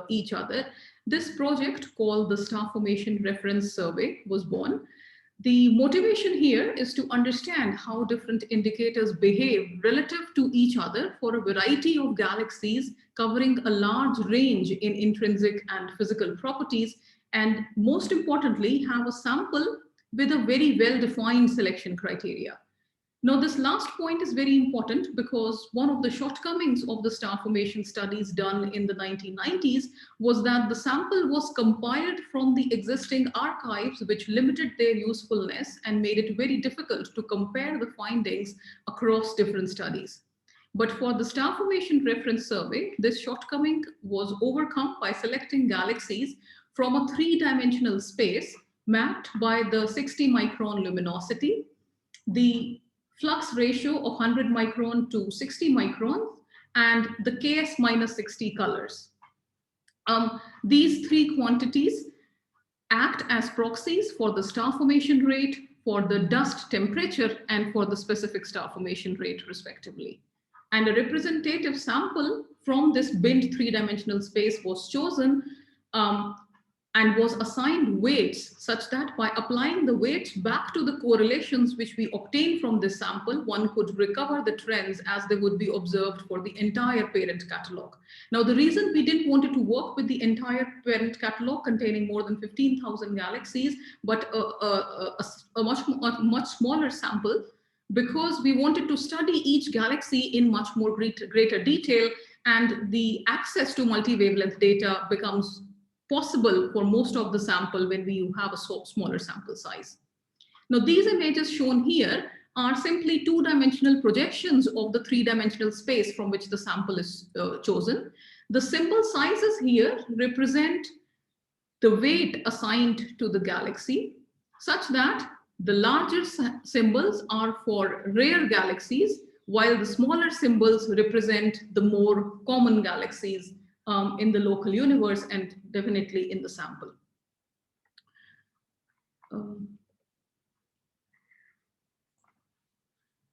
each other. This project called the Star Formation Reference Survey was born. The motivation here is to understand how different indicators behave relative to each other for a variety of galaxies covering a large range in intrinsic and physical properties, and most importantly, have a sample with a very well-defined selection criteria. Now, this last point is very important because one of the shortcomings of the star formation studies done in the 1990s was that the sample was compiled from the existing archives, which limited their usefulness and made it very difficult to compare the findings across different studies. But for the Star Formation Reference Survey, this shortcoming was overcome by selecting galaxies from a three-dimensional space mapped by the 60 micron luminosity, the flux ratio of 100 micron to 60 microns, and the KS minus 60 colors. These three quantities act as proxies for the star formation rate, for the dust temperature, and for the specific star formation rate, respectively. And a representative sample from this binned three-dimensional space was chosen and was assigned weights such that by applying the weights back to the correlations which we obtained from this sample, one could recover the trends as they would be observed for the entire parent catalog. Now, the reason we didn't want to work with the entire parent catalog containing more than 15,000 galaxies, but a much smaller sample, because we wanted to study each galaxy in much more greater detail, and the access to multi-wavelength data becomes possible for most of the sample when we have a smaller sample size. Now, these images shown here are simply two-dimensional projections of the three-dimensional space from which the sample is chosen. The symbol sizes here represent the weight assigned to the galaxy, such that the larger symbols are for rare galaxies, while the smaller symbols represent the more common galaxies in the local universe and definitely in the sample.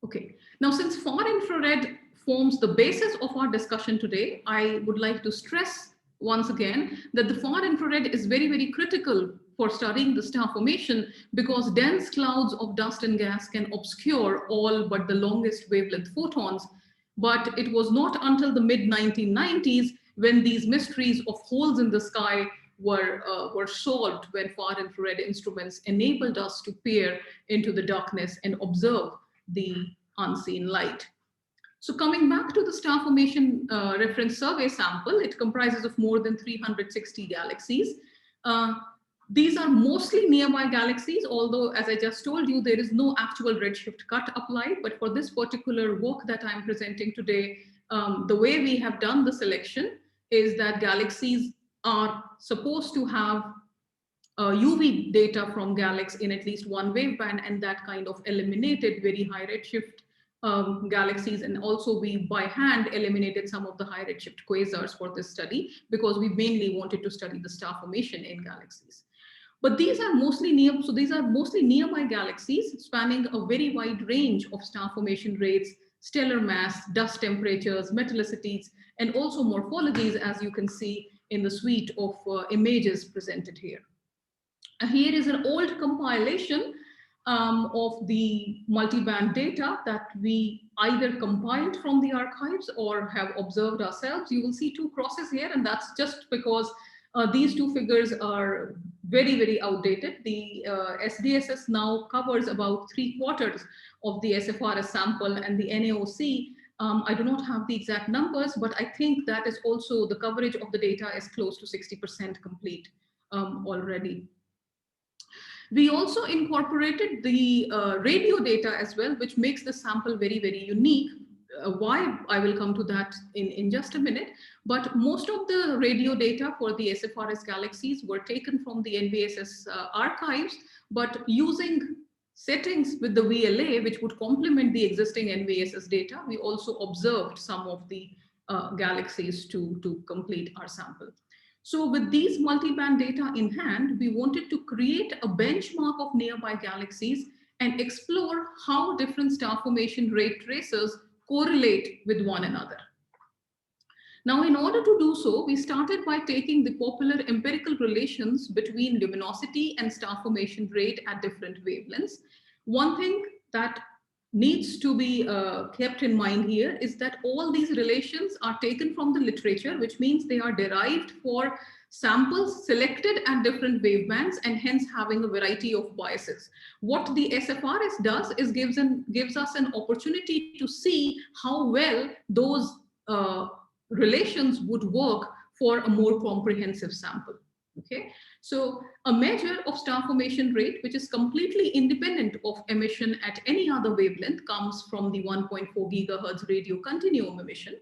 Okay, now since far infrared forms the basis of our discussion today, I would like to stress once again that the far infrared is very, very critical for studying the star formation, because dense clouds of dust and gas can obscure all but the longest wavelength photons. But it was not until the mid-1990s when these mysteries of holes in the sky were solved, when far infrared instruments enabled us to peer into the darkness and observe the unseen light. So coming back to the Star Formation Reference Survey sample, it comprises of more than 360 galaxies. These are mostly nearby galaxies, although, as I just told you, there is no actual redshift cut applied. But for this particular work that I'm presenting today, the way we have done the selection is that galaxies are supposed to have UV data from galaxies in at least one waveband, and that kind of eliminated very high redshift galaxies. And also we by hand eliminated some of the high redshift quasars for this study, because we mainly wanted to study the star formation in galaxies. But these are mostly nearby galaxies spanning a very wide range of star formation rates, stellar mass, dust temperatures, metallicities, and also morphologies, as you can see in the suite of images presented here. Here is an old compilation of the multiband data that we either compiled from the archives or have observed ourselves. You will see two crosses here, and that's just because these two figures are very, very outdated. The SDSS now covers about 3/4 of the SFRS sample, and the NAOC, I do not have the exact numbers, but I think that is also, the coverage of the data is close to 60% complete already. We also incorporated the radio data as well, which makes the sample very, very unique. Why? I will come to that in just a minute. But most of the radio data for the SFRS galaxies were taken from the NVSS archives, but using settings with the VLA, which would complement the existing NVSS data, we also observed some of the galaxies to complete our sample. So with these multiband data in hand, we wanted to create a benchmark of nearby galaxies and explore how different star formation rate tracers correlate with one another. Now, in order to do so, we started by taking the popular empirical relations between luminosity and star formation rate at different wavelengths. One thing that needs to be kept in mind here is that all these relations are taken from the literature, which means they are derived for samples selected at different wavebands and hence having a variety of biases. What the SFRS does is gives us an opportunity to see how well those relations would work for a more comprehensive sample. Okay, so a measure of star formation rate, which is completely independent of emission at any other wavelength, comes from the 1.4 gigahertz radio continuum emission,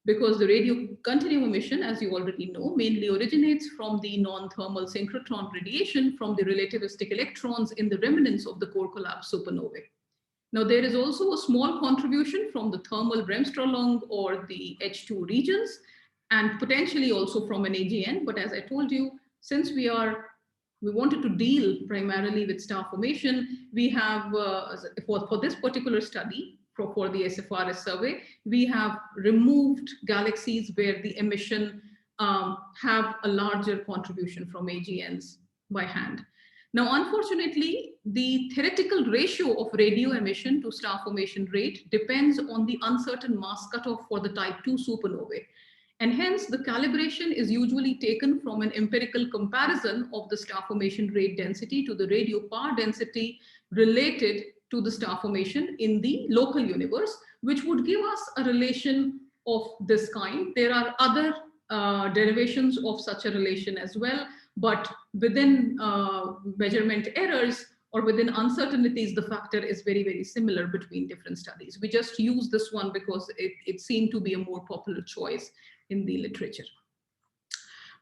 because the radio continuum emission, as you already know, mainly originates from the non-thermal synchrotron radiation from the relativistic electrons in the remnants of the core collapse supernovae. Now, there is also a small contribution from the thermal bremsstrahlung or the H2 regions, and potentially also from an AGN. But as I told you, since we wanted to deal primarily with star formation, we have, for this particular study, for the SFRS survey, we have removed galaxies where the emission have a larger contribution from AGNs by hand. Now, unfortunately, the theoretical ratio of radio emission to star formation rate depends on the uncertain mass cutoff for the type 2 supernovae. And hence, the calibration is usually taken from an empirical comparison of the star formation rate density to the radio power density related to the star formation in the local universe, which would give us a relation of this kind. There are other derivations of such a relation as well, but within measurement errors or within uncertainties, the factor is very, very similar between different studies. We just use this one because it seemed to be a more popular choice in the literature.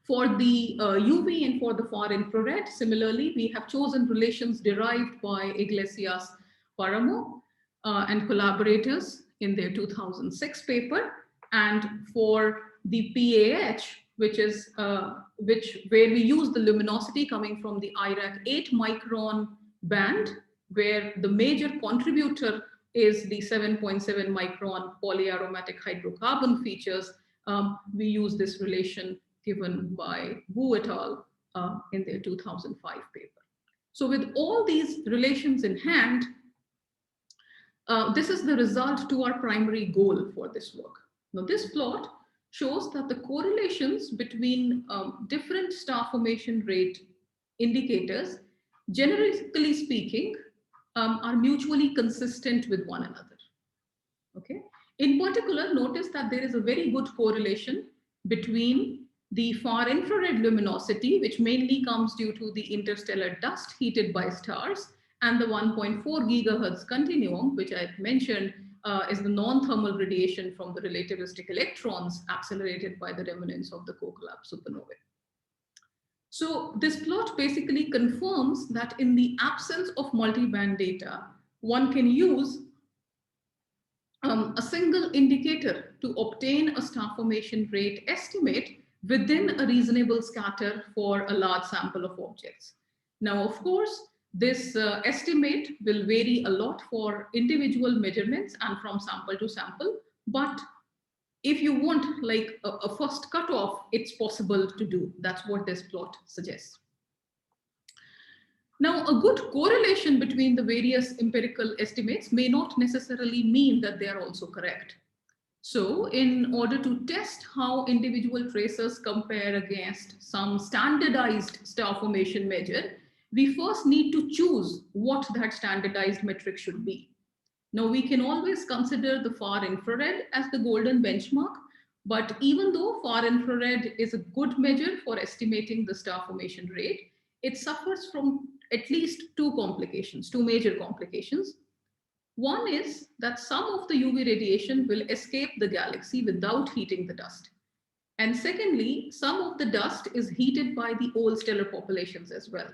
For the UV and for the far infrared, similarly, we have chosen relations derived by Iglesias Paramo and collaborators in their 2006 paper. And for the PAH, which is where we use the luminosity coming from the IRAC 8 micron band, where the major contributor is the 7.7 micron polyaromatic hydrocarbon features. We use this relation given by Wu et al. In their 2005 paper. So with all these relations in hand, this is the result to our primary goal for this work. Now, this plot shows that the correlations between different star formation rate indicators, generally speaking, are mutually consistent with one another. Okay. In particular, notice that there is a very good correlation between the far infrared luminosity, which mainly comes due to the interstellar dust heated by stars, and the 1.4 gigahertz continuum, which I mentioned, is the non-thermal radiation from the relativistic electrons accelerated by the remnants of the core collapse supernovae. So this plot basically confirms that in the absence of multi-band data, one can use a single indicator to obtain a star formation rate estimate within a reasonable scatter for a large sample of objects. Now, of course, this estimate will vary a lot for individual measurements and from sample to sample, but if you want like a first cutoff, it's possible to do. That's what this plot suggests. Now, a good correlation between the various empirical estimates may not necessarily mean that they are also correct. So in order to test how individual tracers compare against some standardized star formation measure, we first need to choose what that standardized metric should be. Now, we can always consider the far infrared as the golden benchmark, but even though far infrared is a good measure for estimating the star formation rate, it suffers from at least two major complications. One is that some of the UV radiation will escape the galaxy without heating the dust. And secondly, some of the dust is heated by the old stellar populations as well.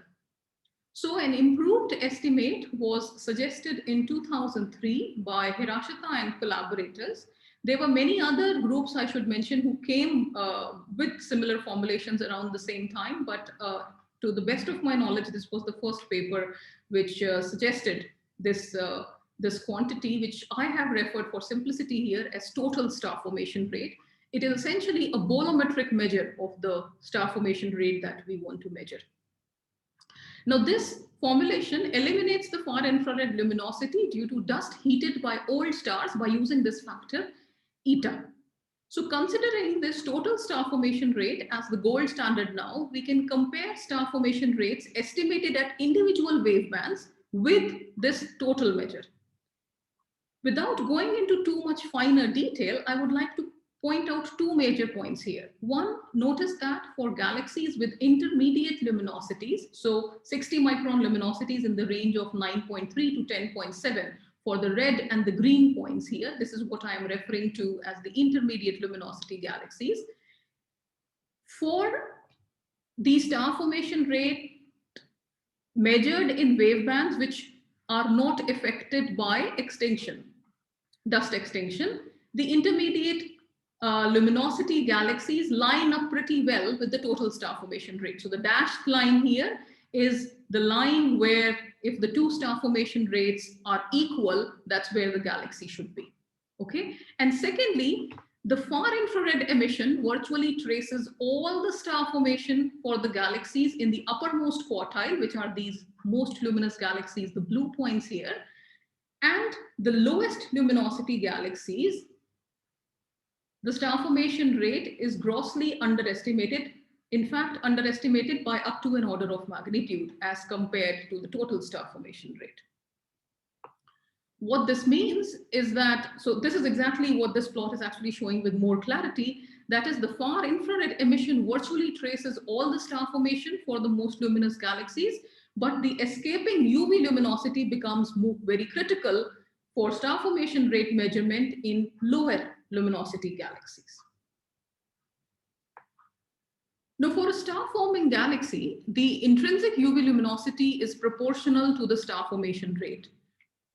So an improved estimate was suggested in 2003 by Hirashita and collaborators. There were many other groups I should mention who came with similar formulations around the same time, but to the best of my knowledge, this was the first paper which suggested this quantity, which I have referred for simplicity here as total star formation rate. It is essentially a bolometric measure of the star formation rate that we want to measure. Now, this formulation eliminates the far infrared luminosity due to dust heated by old stars by using this factor eta. So considering this total star formation rate as the gold standard now, we can compare star formation rates estimated at individual wavebands with this total measure. Without going into too much finer detail, I would like to point out two major points here. One, notice that for galaxies with intermediate luminosities, so 60 micron luminosities in the range of 9.3 to 10.7, for the red and the green points here, this is what I am referring to as the intermediate luminosity galaxies. For the star formation rate measured in wavebands which are not affected by extinction, dust extinction, the intermediate luminosity galaxies line up pretty well with the total star formation rate. So the dashed line here is the line where if the two star formation rates are equal, that's where the galaxy should be. Okay. And secondly, the far infrared emission virtually traces all the star formation for the galaxies in the uppermost quartile, which are these most luminous galaxies, the blue points here, and the lowest luminosity galaxies. The star formation rate is grossly underestimated, in fact, underestimated by up to an order of magnitude as compared to the total star formation rate. What this means is that, so this is exactly what this plot is actually showing with more clarity. That is, the far infrared emission virtually traces all the star formation for the most luminous galaxies, but the escaping UV luminosity becomes very critical for star formation rate measurement in lower luminosity galaxies. Now, for a star-forming galaxy, the intrinsic UV luminosity is proportional to the star formation rate.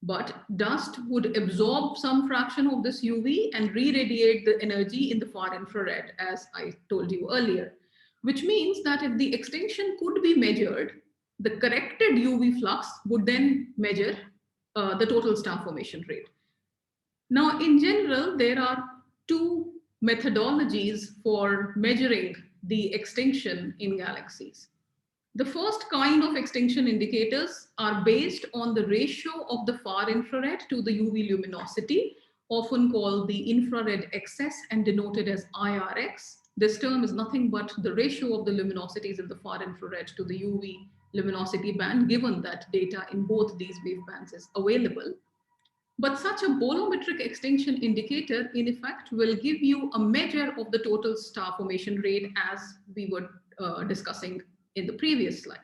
But dust would absorb some fraction of this UV and re-radiate the energy in the far infrared, as I told you earlier, which means that if the extinction could be measured, the corrected UV flux would then measure the total star formation rate. Now, in general, there are two methodologies for measuring the extinction in galaxies. The first kind of extinction indicators are based on the ratio of the far infrared to the UV luminosity, often called the infrared excess and denoted as IRX. This term is nothing but the ratio of the luminosities in the far infrared to the UV luminosity band, given that data in both these wavebands is available. But such a bolometric extinction indicator, in effect, will give you a measure of the total star formation rate, as we were discussing in the previous slide.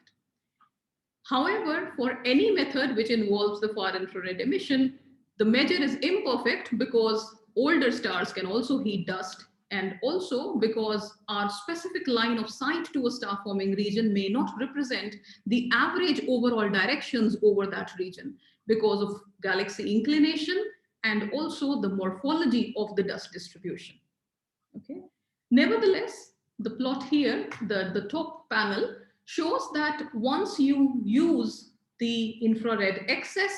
However, for any method which involves the far infrared emission, the measure is imperfect because older stars can also heat dust, and also because our specific line of sight to a star forming region may not represent the average overall directions over that region because of galaxy inclination and also the morphology of the dust distribution. Okay. Nevertheless, the plot here, the top panel, shows that once you use the infrared excess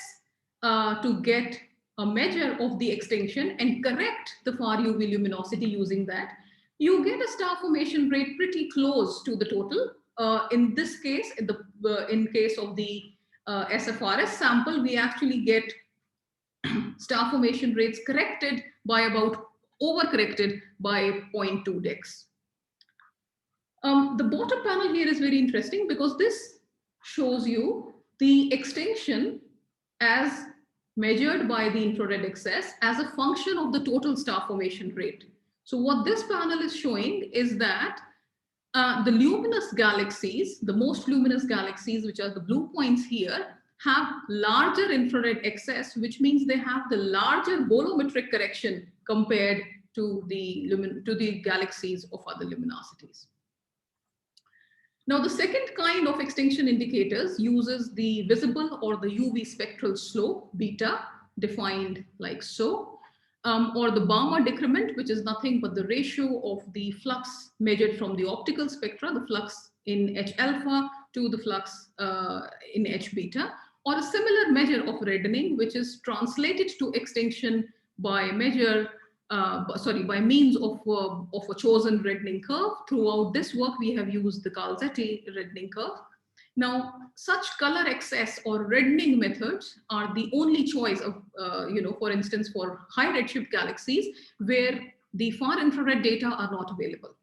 to get a measure of the extinction and correct the far UV luminosity using that, you get a star formation rate pretty close to the total. In this case, in case of the SFRS sample, we actually get star formation rates corrected by about, overcorrected by 0.2 dex. The bottom panel here is very interesting because this shows you the extinction as measured by the infrared excess as a function of the total star formation rate. So what this panel is showing is that the luminous galaxies, the most luminous galaxies, which are the blue points here, have larger infrared excess, which means they have the larger bolometric correction compared to the galaxies of other luminosities. Now, the second kind of extinction indicators uses the visible or the UV spectral slope, beta, defined like so, or the Balmer decrement, which is nothing but the ratio of the flux measured from the optical spectra, the flux in H alpha to the flux in H beta, or a similar measure of reddening, which is translated to extinction by measure by means of a chosen reddening curve. Throughout this work, we have used the Calzetti reddening curve. Now, such color excess or reddening methods are the only choice of, for instance, for high redshift galaxies where the far infrared data are not available.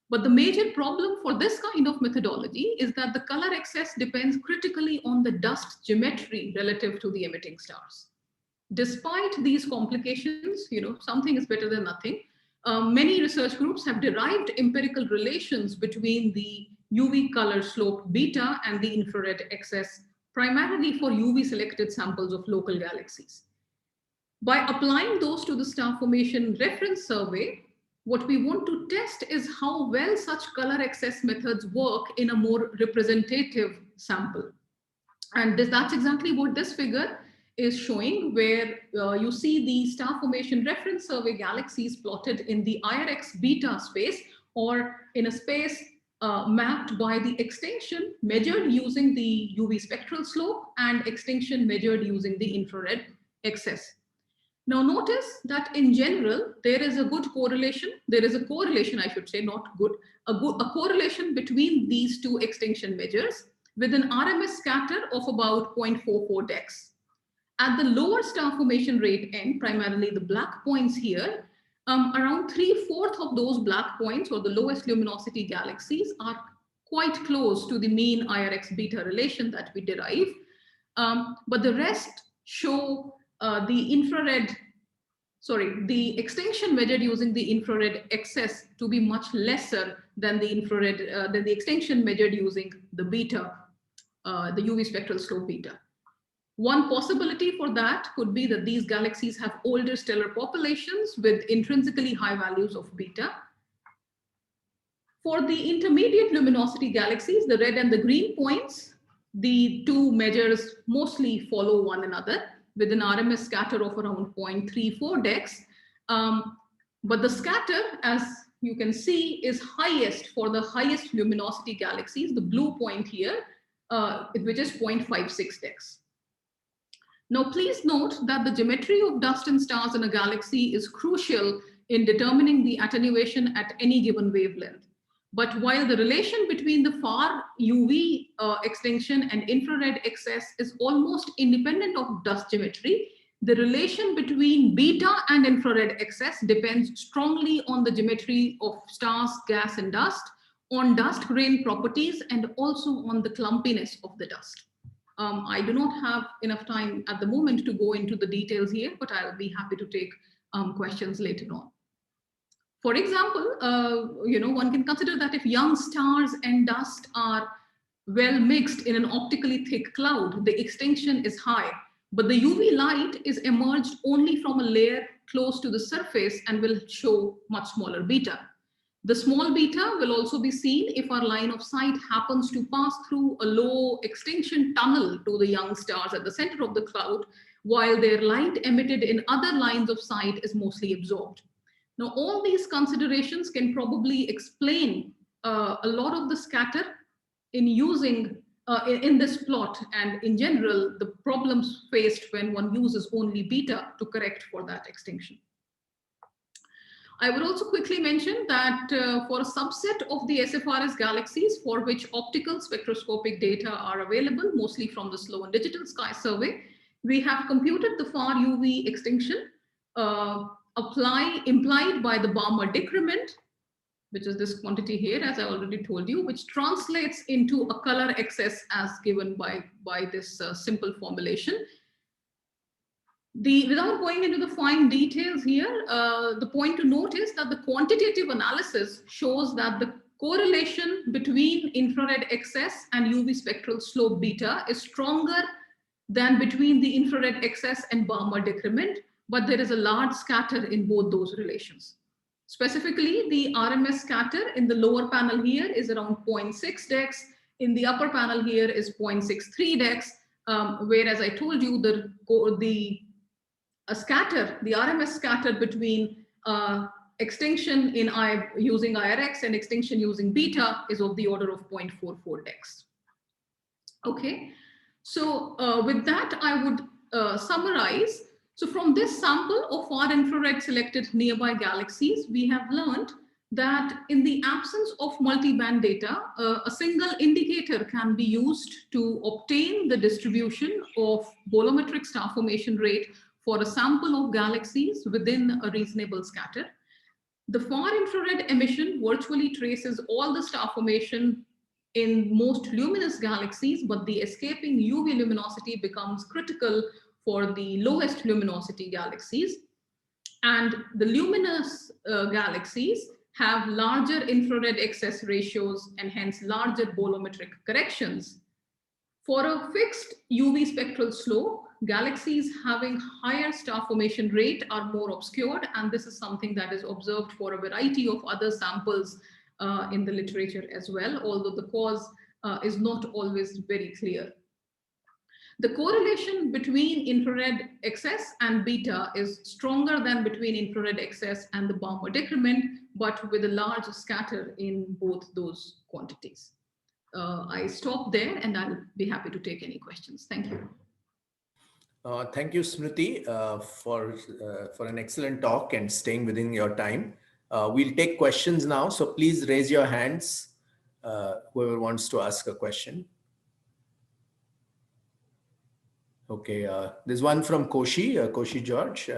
But the major problem for this kind of methodology is that the color excess depends critically on the dust geometry relative to the emitting stars. Despite these complications, something is better than nothing. Many research groups have derived empirical relations between the UV color slope beta and the infrared excess, primarily for UV selected samples of local galaxies. By applying those to the star formation reference survey, what we want to test is how well such color excess methods work in a more representative sample. And that's exactly what this figure is showing, where you see the star formation reference survey galaxies plotted in the IRX beta space, or in a space mapped by the extinction measured using the UV spectral slope and extinction measured using the infrared excess. Now notice that in general, there is a good correlation. There is a correlation, I should say, not good, a correlation between these two extinction measures with an RMS scatter of about 0.44 dex. At the lower star formation rate end, primarily the black points here, around 3/4 of those black points, or the lowest luminosity galaxies, are quite close to the mean IRX beta relation that we derive. But the rest show the extinction measured using the infrared excess to be much lesser than the extinction measured using the beta, the UV spectral slope beta. One possibility for that could be that these galaxies have older stellar populations with intrinsically high values of beta. For the intermediate luminosity galaxies, the red and the green points, the two measures mostly follow one another with an RMS scatter of around 0.34 dex. But the scatter, as you can see, is highest for the highest luminosity galaxies, the blue point here, which is 0.56 dex. Now, please note that the geometry of dust and stars in a galaxy is crucial in determining the attenuation at any given wavelength. But while the relation between the far UV extinction and infrared excess is almost independent of dust geometry, the relation between beta and infrared excess depends strongly on the geometry of stars, gas, and dust, on dust grain properties, and also on the clumpiness of the dust. I do not have enough time at the moment to go into the details here, but I'll be happy to take questions later on. For example, one can consider that if young stars and dust are well mixed in an optically thick cloud, the extinction is high, but the UV light is emerged only from a layer close to the surface and will show much smaller beta. The small beta will also be seen if our line of sight happens to pass through a low extinction tunnel to the young stars at the center of the cloud, while their light emitted in other lines of sight is mostly absorbed. Now, all these considerations can probably explain a lot of the scatter in using in this plot, and in general, the problems faced when one uses only beta to correct for that extinction. I would also quickly mention that for a subset of the SFRS galaxies for which optical spectroscopic data are available, mostly from the Sloan Digital Sky Survey, we have computed the far UV extinction implied by the Balmer decrement, which is this quantity here, as I already told you, which translates into a color excess as given by this simple formulation. Without going into the fine details here, the point to note is that the quantitative analysis shows that the correlation between infrared excess and UV spectral slope beta is stronger than between the infrared excess and Balmer decrement, but there is a large scatter in both those relations. Specifically, the RMS scatter in the lower panel here is around 0.6 dex, in the upper panel here is 0.63 dex, whereas I told you the RMS scatter between extinction using IRX and extinction using beta is of the order of 0.44 dex. Okay, so with that, I would summarize So from this sample of far infrared selected nearby galaxies, we have learned that in the absence of multiband data, a single indicator can be used to obtain the distribution of bolometric star formation rate for a sample of galaxies within a reasonable scatter. The far infrared emission virtually traces all the star formation in most luminous galaxies, but the escaping UV luminosity becomes critical for the lowest luminosity galaxies. And the luminous galaxies have larger infrared excess ratios and hence larger bolometric corrections. For a fixed UV spectral slope, galaxies having higher star formation rate are more obscured, and this is something that is observed for a variety of other samples in the literature as well, although the cause is not always very clear. The correlation between infrared excess and beta is stronger than between infrared excess and the Balmer decrement, but with a large scatter in both those quantities. I stop there and I'll be happy to take any questions. Thank you. Thank you, Smriti, for an excellent talk and staying within your time. We'll take questions now, so please raise your hands, whoever wants to ask a question. Okay, there's one from Koshi George.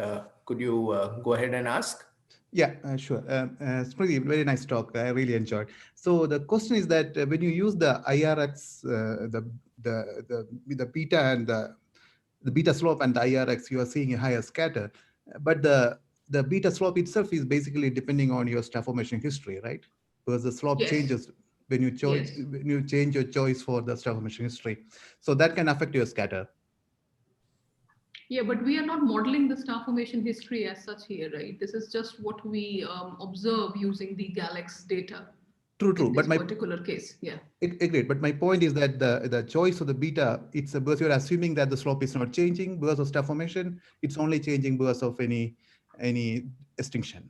Could you go ahead and ask? Yeah, sure. Smriti, very nice talk. I really enjoyed. So the question is that when you use the IRX, the beta and the beta slope and the IRX, you are seeing a higher scatter, but the beta slope itself is basically depending on your star formation history, right? Because the slope Yes. changes when you Yes. when you change your choice for the star formation history, so that can affect your scatter. Yeah, but we are not modeling the star formation history as such here, right? This is just what we observe using the GALAX data. True. In But this particular case, yeah. Agreed. But my point is that the choice of the beta, it's because you're assuming that the slope is not changing because of star formation. It's only changing because of any extinction.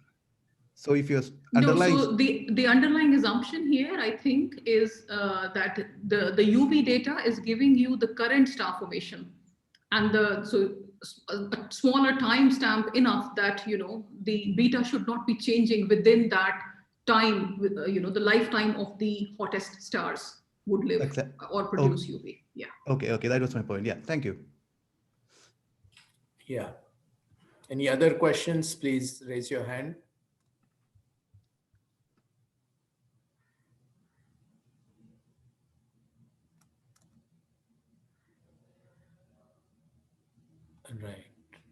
So if you're underlying... No, so the underlying assumption here, I think, is that the UV data is giving you the current star formation, and so a smaller timestamp enough that the beta should not be changing within that time. With the lifetime of the hottest stars would live or produce UV. Yeah. Okay, that was my point. Yeah, thank you. Yeah. Any other questions? Please raise your hand. Right.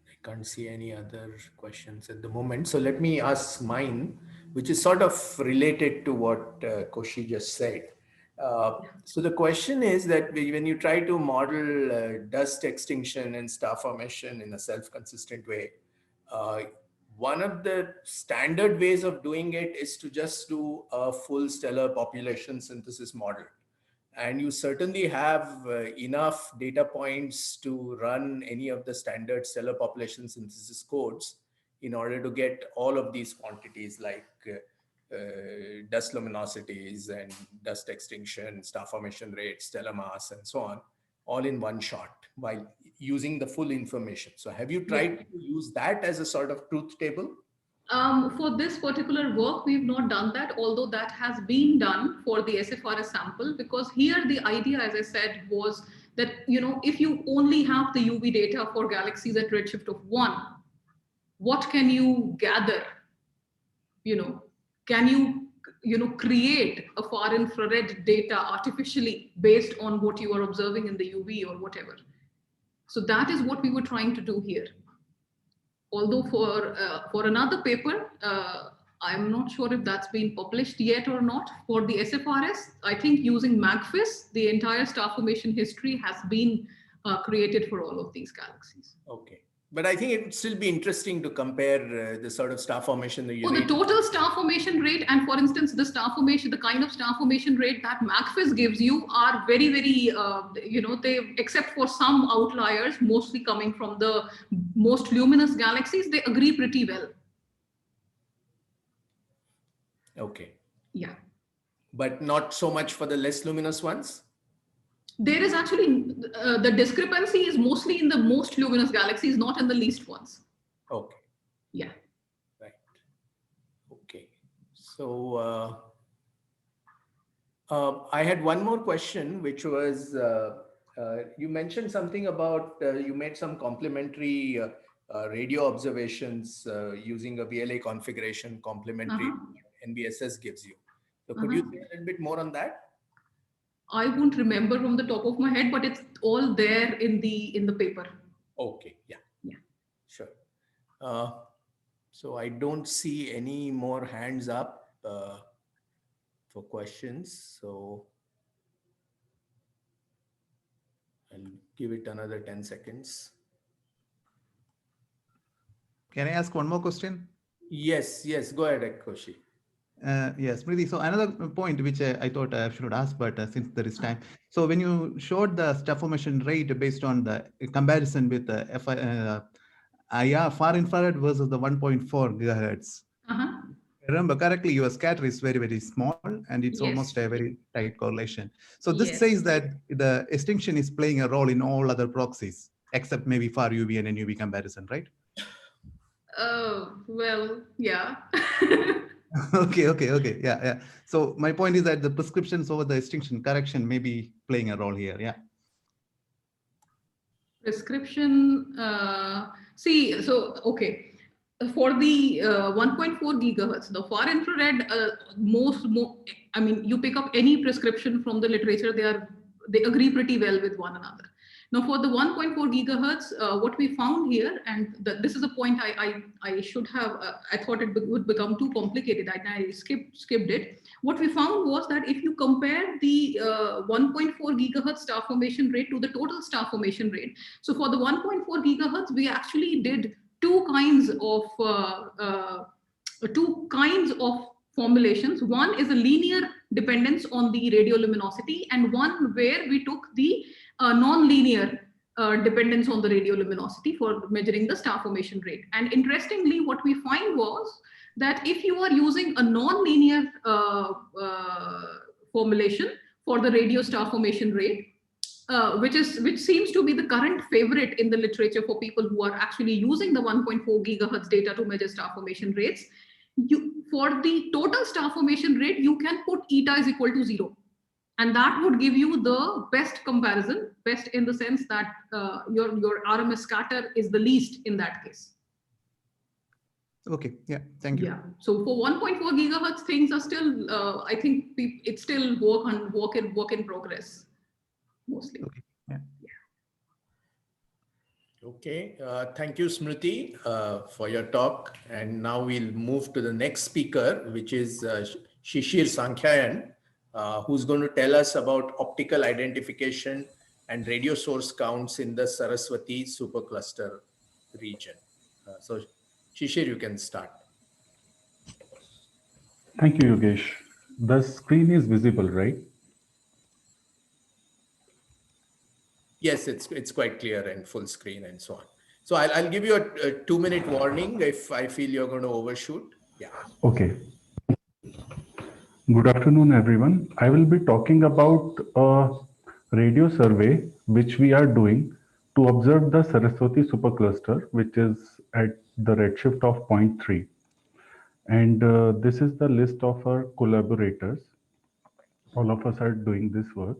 I can't see any other questions at the moment. So let me ask mine, which is sort of related to what Koshi just said. So the question is that when you try to model dust extinction and star formation in a self-consistent way, one of the standard ways of doing it is to just do a full stellar population synthesis model. And you certainly have enough data points to run any of the standard stellar population synthesis codes in order to get all of these quantities like dust luminosities and dust extinction, star formation rate, stellar mass, and so on, all in one shot while using the full information. So have you tried to use that as a sort of truth table? For this particular work, we've not done that, although that has been done for the SFRS sample, because here the idea, as I said, was that, if you only have the UV data for galaxies at redshift of 1, what can you gather? Can you create a far infrared data artificially based on what you are observing in the UV or whatever? So that is what we were trying to do here. Although for another paper, I'm not sure if that's been published yet or not. For the SFRS, I think using MAGFIS, the entire star formation history has been created for all of these galaxies. Okay. But I think it would still be interesting to compare the sort of star formation that you the total star formation rate, and for instance, the kind of star formation rate that MAGFIS gives you are very, very, they, except for some outliers, mostly coming from the most luminous galaxies, they agree pretty well. Okay. Yeah. But not so much for the less luminous ones? There is actually the discrepancy is mostly in the most luminous galaxies, not in the least ones. Okay. Yeah. Right. Okay. So I had one more question, which was you mentioned something about you made some complementary radio observations using a VLA configuration complementary Uh-huh. NBSS gives you. So could you Uh-huh. say a little bit more on that? I won't remember from the top of my head, but it's all there in the paper. Okay. Yeah. Yeah. Sure. Uh, so I don't see any more hands up for questions. So I'll give it another 10 seconds. Can I ask one more question? Yes, yes. Go ahead, Koshi. Yes, Smriti. So another point which I thought I should ask, but since there is time, so when you showed the star formation rate based on the comparison with the IR far infrared versus the 1.4 gigahertz, Uh-huh. remember correctly, your scatter is very, very small and it's almost Yes. a very tight correlation. So this Yes. says that the extinction is playing a role in all other proxies, except maybe far UV and NUV comparison, right? Well, yeah. Okay. Yeah. So my point is that the prescriptions over the extinction correction may be playing a role here. Yeah. Prescription. See, so okay. For the 1.4 gigahertz, the far infrared, I mean, you pick up any prescription from the literature, they agree pretty well with one another. Now, for the 1.4 gigahertz, what we found here, and this is a point I should have, I thought it would become too complicated, and I skipped it. What we found was that if you compare the 1.4 gigahertz star formation rate to the total star formation rate, so for the 1.4 gigahertz, we actually did two kinds of formulations. One is a linear dependence on the radioluminosity, and one where we took the non-linear dependence on the radioluminosity for measuring the star formation rate. And interestingly, what we find was that if you are using a non-linear formulation for the radio star formation rate, which seems to be the current favorite in the literature for people who are actually using the 1.4 gigahertz data to measure star formation rates. For the total star formation rate, you can put eta is equal to 0. And that would give you the best comparison, best in the sense that your RMS scatter is the least in that case. Okay. Yeah. Thank you. Yeah. So for 1.4 gigahertz, things are still, I think it's still work in progress, mostly. Okay. Yeah. Okay. Thank you, Smriti, for your talk. And now we'll move to the next speaker, which is Shishir Sankhyayan, who's going to tell us about optical identification and radio source counts in the Saraswati supercluster region. So, Shishir, you can start. Thank you, Yogesh. The screen is visible, right? Yes, it's quite clear and full screen and so on. So I'll give you a 2-minute warning if I feel you're going to overshoot. Yeah. Okay. Good afternoon, everyone. I will be talking about a radio survey which we are doing to observe the Saraswati supercluster, which is at the redshift of 0.3. And this is the list of our collaborators. All of us are doing this work.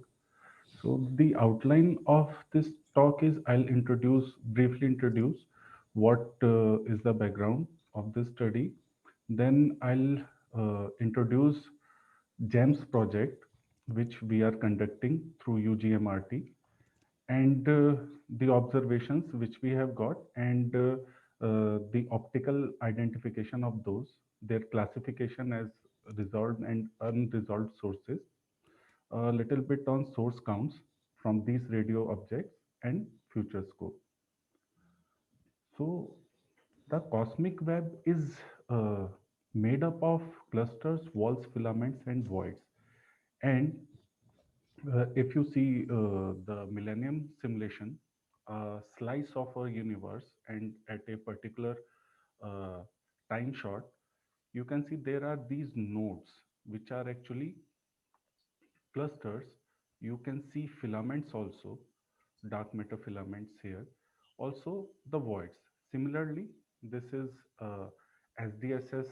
So the outline of this talk is I'll briefly introduce what is the background of this study. Then I'll introduce GEMS project, which we are conducting through UGMRT, and the observations which we have got, and the optical identification of those, their classification as resolved and unresolved sources, a little bit on source counts from these radio objects and future scope. So the cosmic web is made up of clusters, walls, filaments, and voids. And if you see the Millennium simulation, a slice of a universe, and at a particular uh, time shot, you can see there are these nodes, which are actually clusters You can see filaments also, dark matter filaments here. Also the voids. Similarly, this is SDSS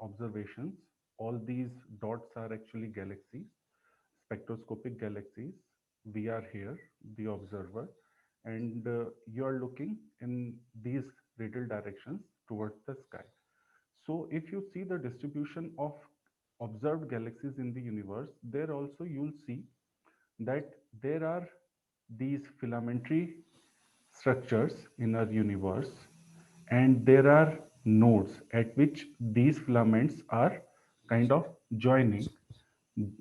observations. All these dots are actually galaxies, spectroscopic galaxies. We are here, the observer, and you are looking in these radial directions towards the sky. So if you see the distribution of observed galaxies in the universe, there also you'll see that there are these filamentary structures in our universe, and there are nodes at which these filaments are kind of joining.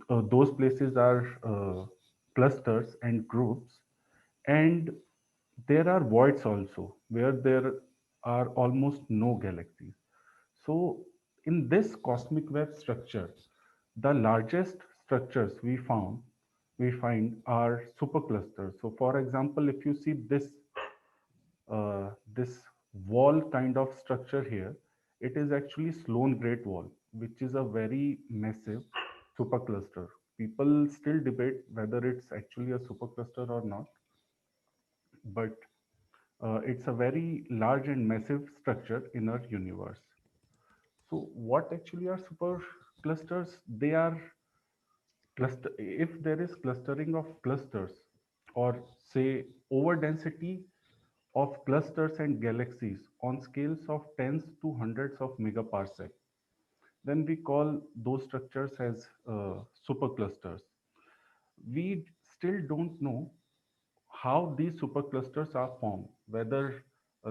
Those places are clusters and groups, and there are voids also where there are almost no galaxies. So, in this cosmic web structure, the largest structures we find are superclusters. So, for example, if you see this wall kind of structure here, it is actually Sloan Great Wall, which is a very massive supercluster. People still debate whether it's actually a supercluster or not, but it's a very large and massive structure in our universe. So, what actually are superclusters? They are cluster. If there is clustering of clusters, or say overdensity of clusters and galaxies on scales of tens to hundreds of megaparsec, then we call those structures as superclusters. We still don't know how these superclusters are formed, whether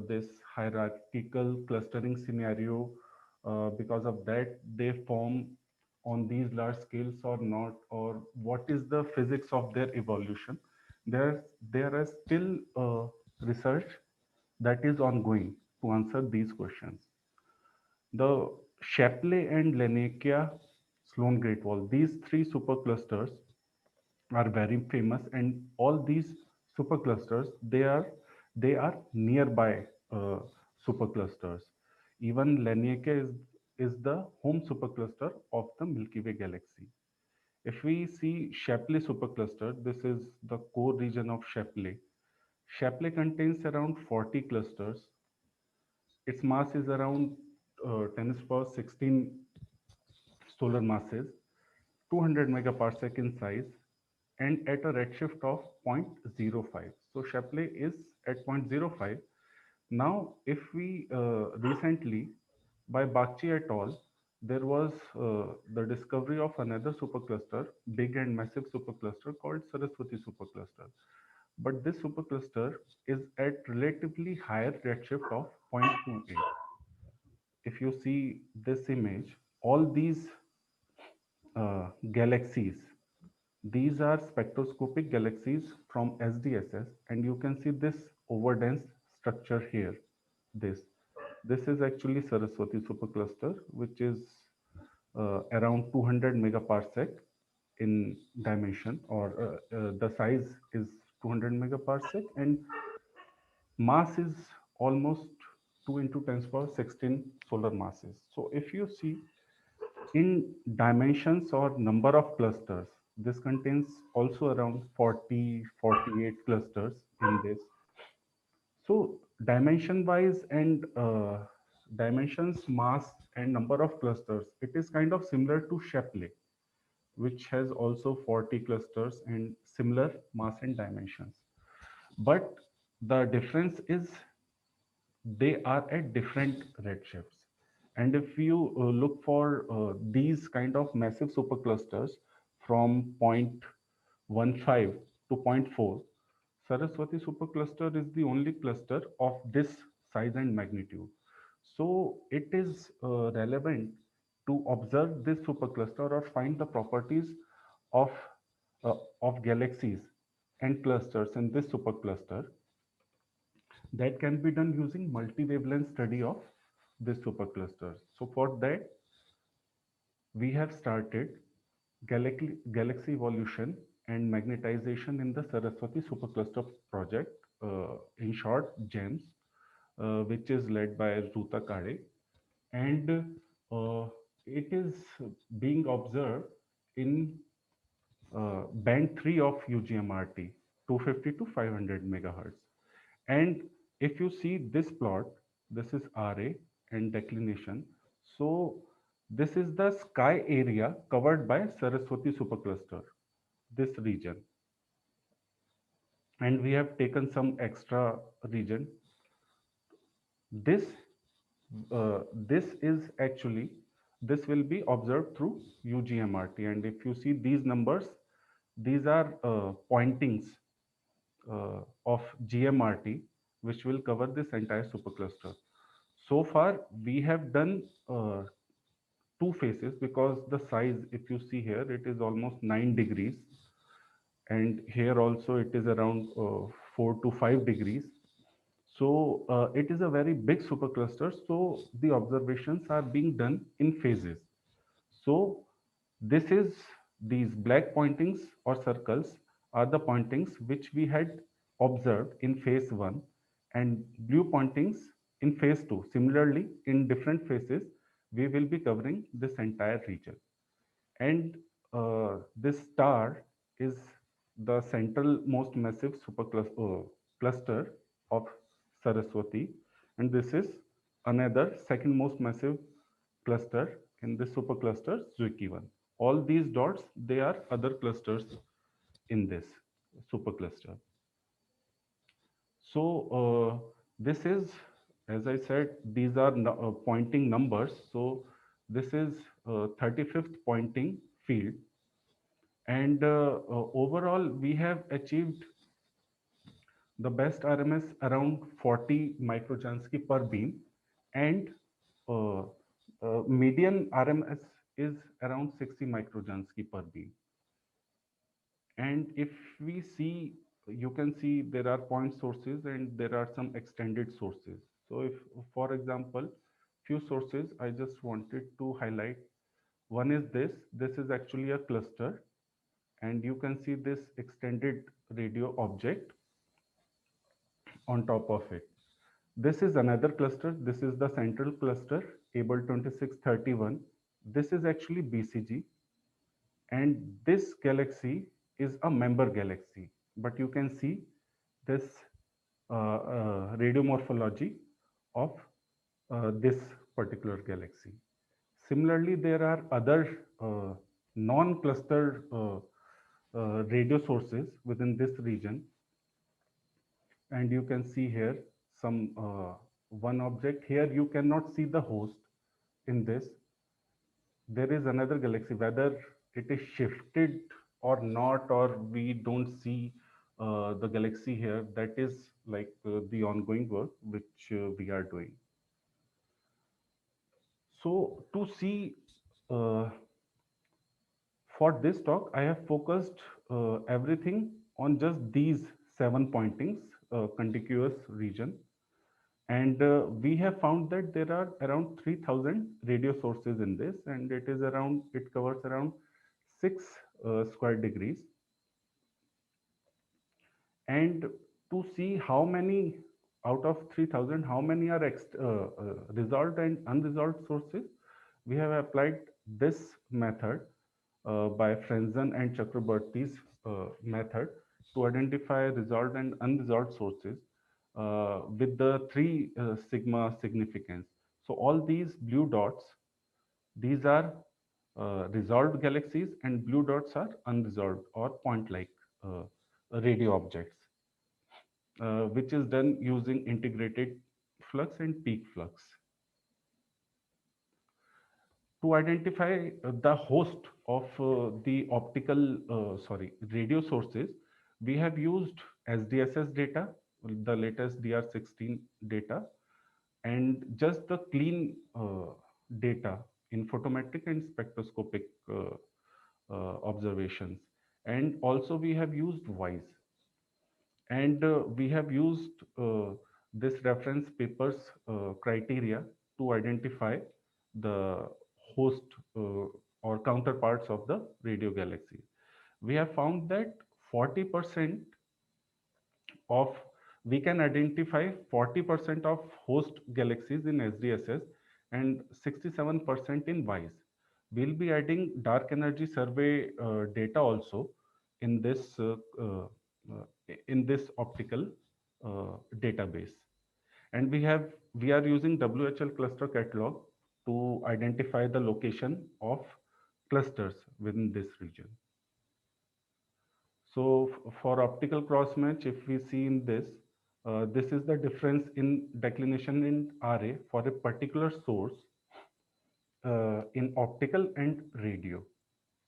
this hierarchical clustering scenario, because of that, they form on these large scales or not, or what is the physics of their evolution. There is still research that is ongoing to answer these questions. The Shapley and Laniakea Sloan Great Wall, these three superclusters are very famous, and all these superclusters they are nearby superclusters. Even Laniakea is the home supercluster of the Milky Way galaxy. If we see Shapley supercluster, this is the core region of Shapley. Shapley contains around 40 clusters. Its mass is around 10 to the power 16 solar masses, 200 megaparsec in size, and at a redshift of 0.05. So Shapley is at 0.05. Now, if we recently, by Bakchi et al., there was the discovery of another supercluster, big and massive supercluster called Saraswati supercluster. But this supercluster is at relatively higher redshift of 0.28. If you see this image, all these galaxies, these are spectroscopic galaxies from SDSS, and you can see this overdense structure here. This this is actually Saraswati supercluster, which is around 200 megaparsec in dimension, or the size is 200 megaparsec, and mass is almost 2 into 10 to the power 16 solar masses. So if you see in dimensions or number of clusters, this contains also around 48 clusters in this. So dimension wise and dimensions, mass and number of clusters, it is kind of similar to Shapley, which has also 40 clusters and similar mass and dimensions. But the difference is they are at different redshifts. And if you look for these kind of massive superclusters from 0.15 to zero point 0.4, Saraswati supercluster is the only cluster of this size and magnitude. So it is relevant to observe this supercluster or find the properties of of galaxies and clusters in this supercluster. That can be done using multi-wavelength study of this supercluster. So for that, we have started galaxy evolution and magnetization in the Saraswati supercluster project, in short, GEMS, which is led by Ruta Kade. And it is being observed in band 3 of UGMRT, 250 to 500 megahertz. And if you see this plot, this is RA and declination. So this is the sky area covered by Saraswati supercluster, this region. And we have taken some extra region. This this is actually, this will be observed through UGMRT. And if you see these numbers, these are pointings of GMRT, which will cover this entire supercluster. So far, we have done two phases, because the size, if you see here, it is almost 9 degrees. And here also it is around 4 to 5 degrees. So it is a very big supercluster. So the observations are being done in phases. So this is, these black pointings or circles are the pointings which we had observed in phase 1, and blue pointings in phase 2. Similarly, in different phases, we will be covering this entire region. And this star is the central most massive supercluster cluster of Saraswati, and this is another second most massive cluster in the supercluster Zwicky one. All these dots, they are other clusters in this supercluster. So this is, as I said, these are pointing numbers. So this is 35th pointing field. And overall, we have achieved the best RMS around 40 microjansky per beam, and uh, median RMS is around 60 microjansky per beam. And if we see, you can see there are point sources and there are some extended sources. So if, for example, few sources I just wanted to highlight. One is this is actually a cluster, and you can see this extended radio object on top of it. This is another cluster. This is the central cluster, Able 2631. This is actually BCG, and this galaxy is a member galaxy. But you can see this radiomorphology of this particular galaxy. Similarly, there are other non-cluster radio sources within this region, and you can see here some one object. Here you cannot see the host in this. There is another galaxy, whether it is shifted or not, or we don't see the galaxy here, that is like the ongoing work which we are doing. So to see, for this talk, I have focused everything on just these 7 pointings, contiguous region. And we have found that there are around 3000 radio sources in this, and it is around, it covers around 6 square degrees. And to see how many out of 3000, how many are resolved and unresolved sources, we have applied this method by Frenzen and Chakraborty's method to identify resolved and unresolved sources with the 3 sigma significance. So all these blue dots, these are resolved galaxies, and blue dots are unresolved or point-like radio objects, which is done using integrated flux and peak flux. To identify the host of the optical, radio sources, we have used SDSS data, the latest DR16 data, and just the clean data in photometric and spectroscopic observations. And also we have used WISE. And we have used this reference papers criteria to identify the host or counterparts of the radio galaxy. We have found that 40% of, we can identify 40% of host galaxies in SDSS and 67% in WISE. We'll be adding dark energy survey data also in this uh, uh, in this optical database. And we are using WHL cluster catalog to identify the location of clusters within this region. So for optical cross match, if we see in this, this is the difference in declination in RA for a particular source in optical and radio.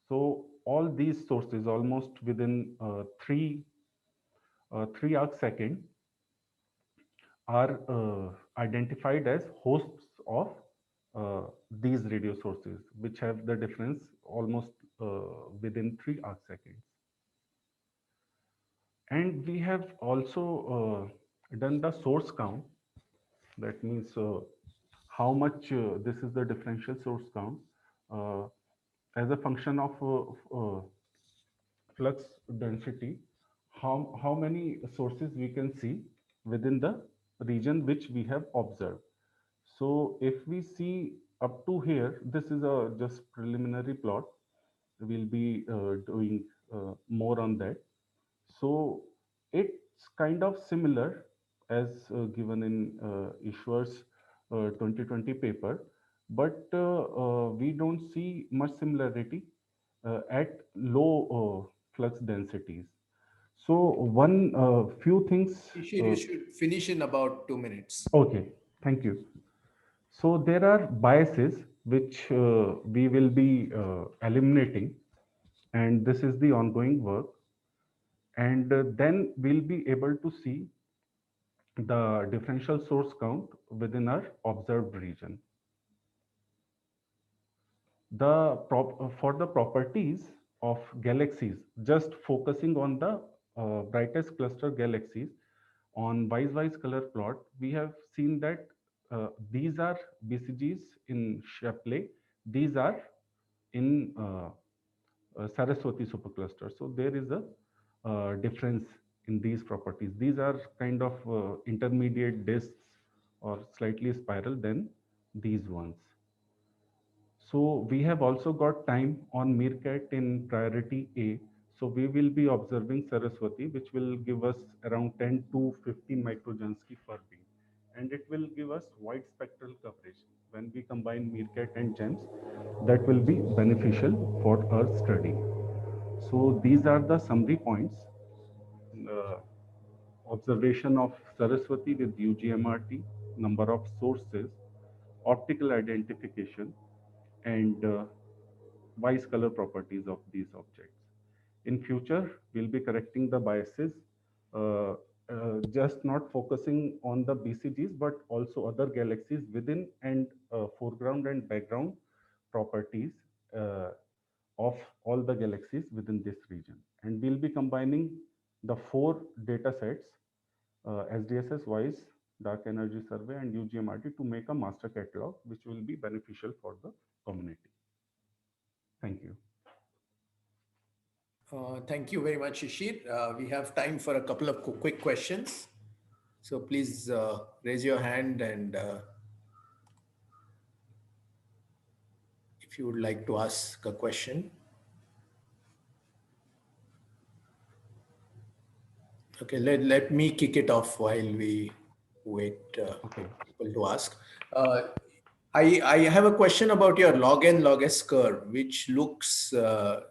So all these sources almost within three arc second are identified as hosts of these radio sources, which have the difference almost within 3 arc seconds. And we have also done the source count. That means how much this is the differential source count uh, as a function of flux density, how many sources we can see within the region which we have observed. So if we see up to here, this is a just preliminary plot. We'll be doing more on that. So it's kind of similar as given in Ishwar's 2020 paper, but we don't see much similarity at low flux densities. So one few things. Shishir, you should finish in about 2 minutes. Okay, thank you. So there are biases which we will be eliminating, and this is the ongoing work. And then we'll be able to see the differential source count within our observed region. For the properties of galaxies, just focusing on the brightest cluster galaxies on wise color plot, we have seen that these are BCGs in Shapley, these are in Saraswati supercluster. So there is a difference in these properties. These are kind of intermediate disks or slightly spiral than these ones. So we have also got time on Meerkat in priority A. So we will be observing Saraswati, which will give us around 10 to 15 microjansky per beam. And it will give us wide spectral coverage. When we combine Meerkat and GEMS, that will be beneficial for our study. So these are the summary points. Uh, Observation of Saraswati with UGMRT, number of sources, optical identification, and wise color properties of these objects. In future, we'll be correcting the biases, uh, just not focusing on the BCGs, but also other galaxies within and foreground and background properties uh, of all the galaxies within this region. And we'll be combining the 4 data sets, SDSS, WISE, Dark Energy Survey, and UGMRT to make a master catalog, which will be beneficial for the community. Thank you. Thank you very much, Shishir. We have time for a couple of quick questions. So please raise your hand, and if you would like to ask a question. Okay, let me kick it off while we wait Okay. people to ask. Uh, I have a question about your log n log s curve, which looks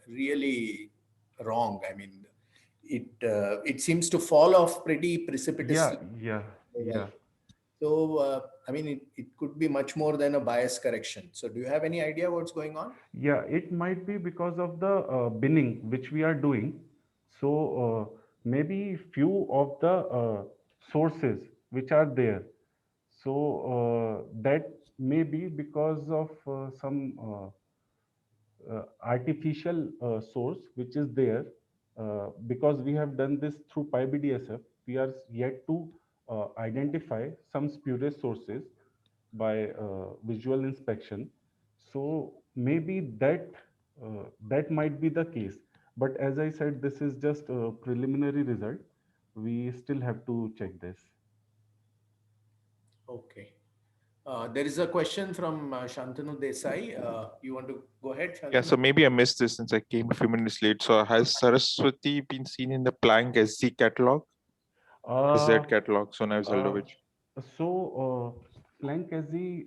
really wrong. I mean, it seems to fall off pretty Yeah, precipitously. yeah, yeah. So, I mean, it could be much more than a bias correction. So, do you have any idea what's going on? Yeah, it might be because of the binning which we are doing. So maybe few of the sources which are there. So that may be because of some artificial source which is there, because we have done this through PyBDSF. We are yet to identify some spurious sources by visual inspection. So maybe that might be the case. But as I said, this is just a preliminary result. We still have to check this. Okay. There is a question from Shantanu Desai. You want to go ahead, Yeah, Shantanu? so maybe I missed this since I came a few minutes late. So has Saraswati been seen in the Planck SZ catalog? Uh, SZ catalog, so now uh, Zeldovich. Planck as the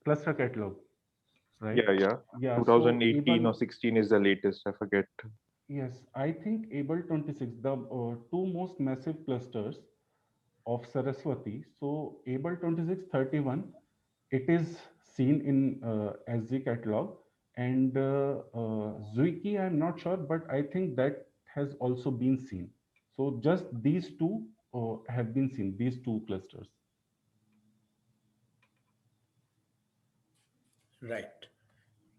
cluster catalog, right? Yeah, yeah. Yeah, so 2018 or able, 16 is the latest. I forget. yes, I think able 26, the two most massive clusters of Saraswati. So able 2631, it is seen in SG catalog, and Zuiki, I'm not sure, but I think that has also been seen. So just these two have been seen, these two clusters. Right.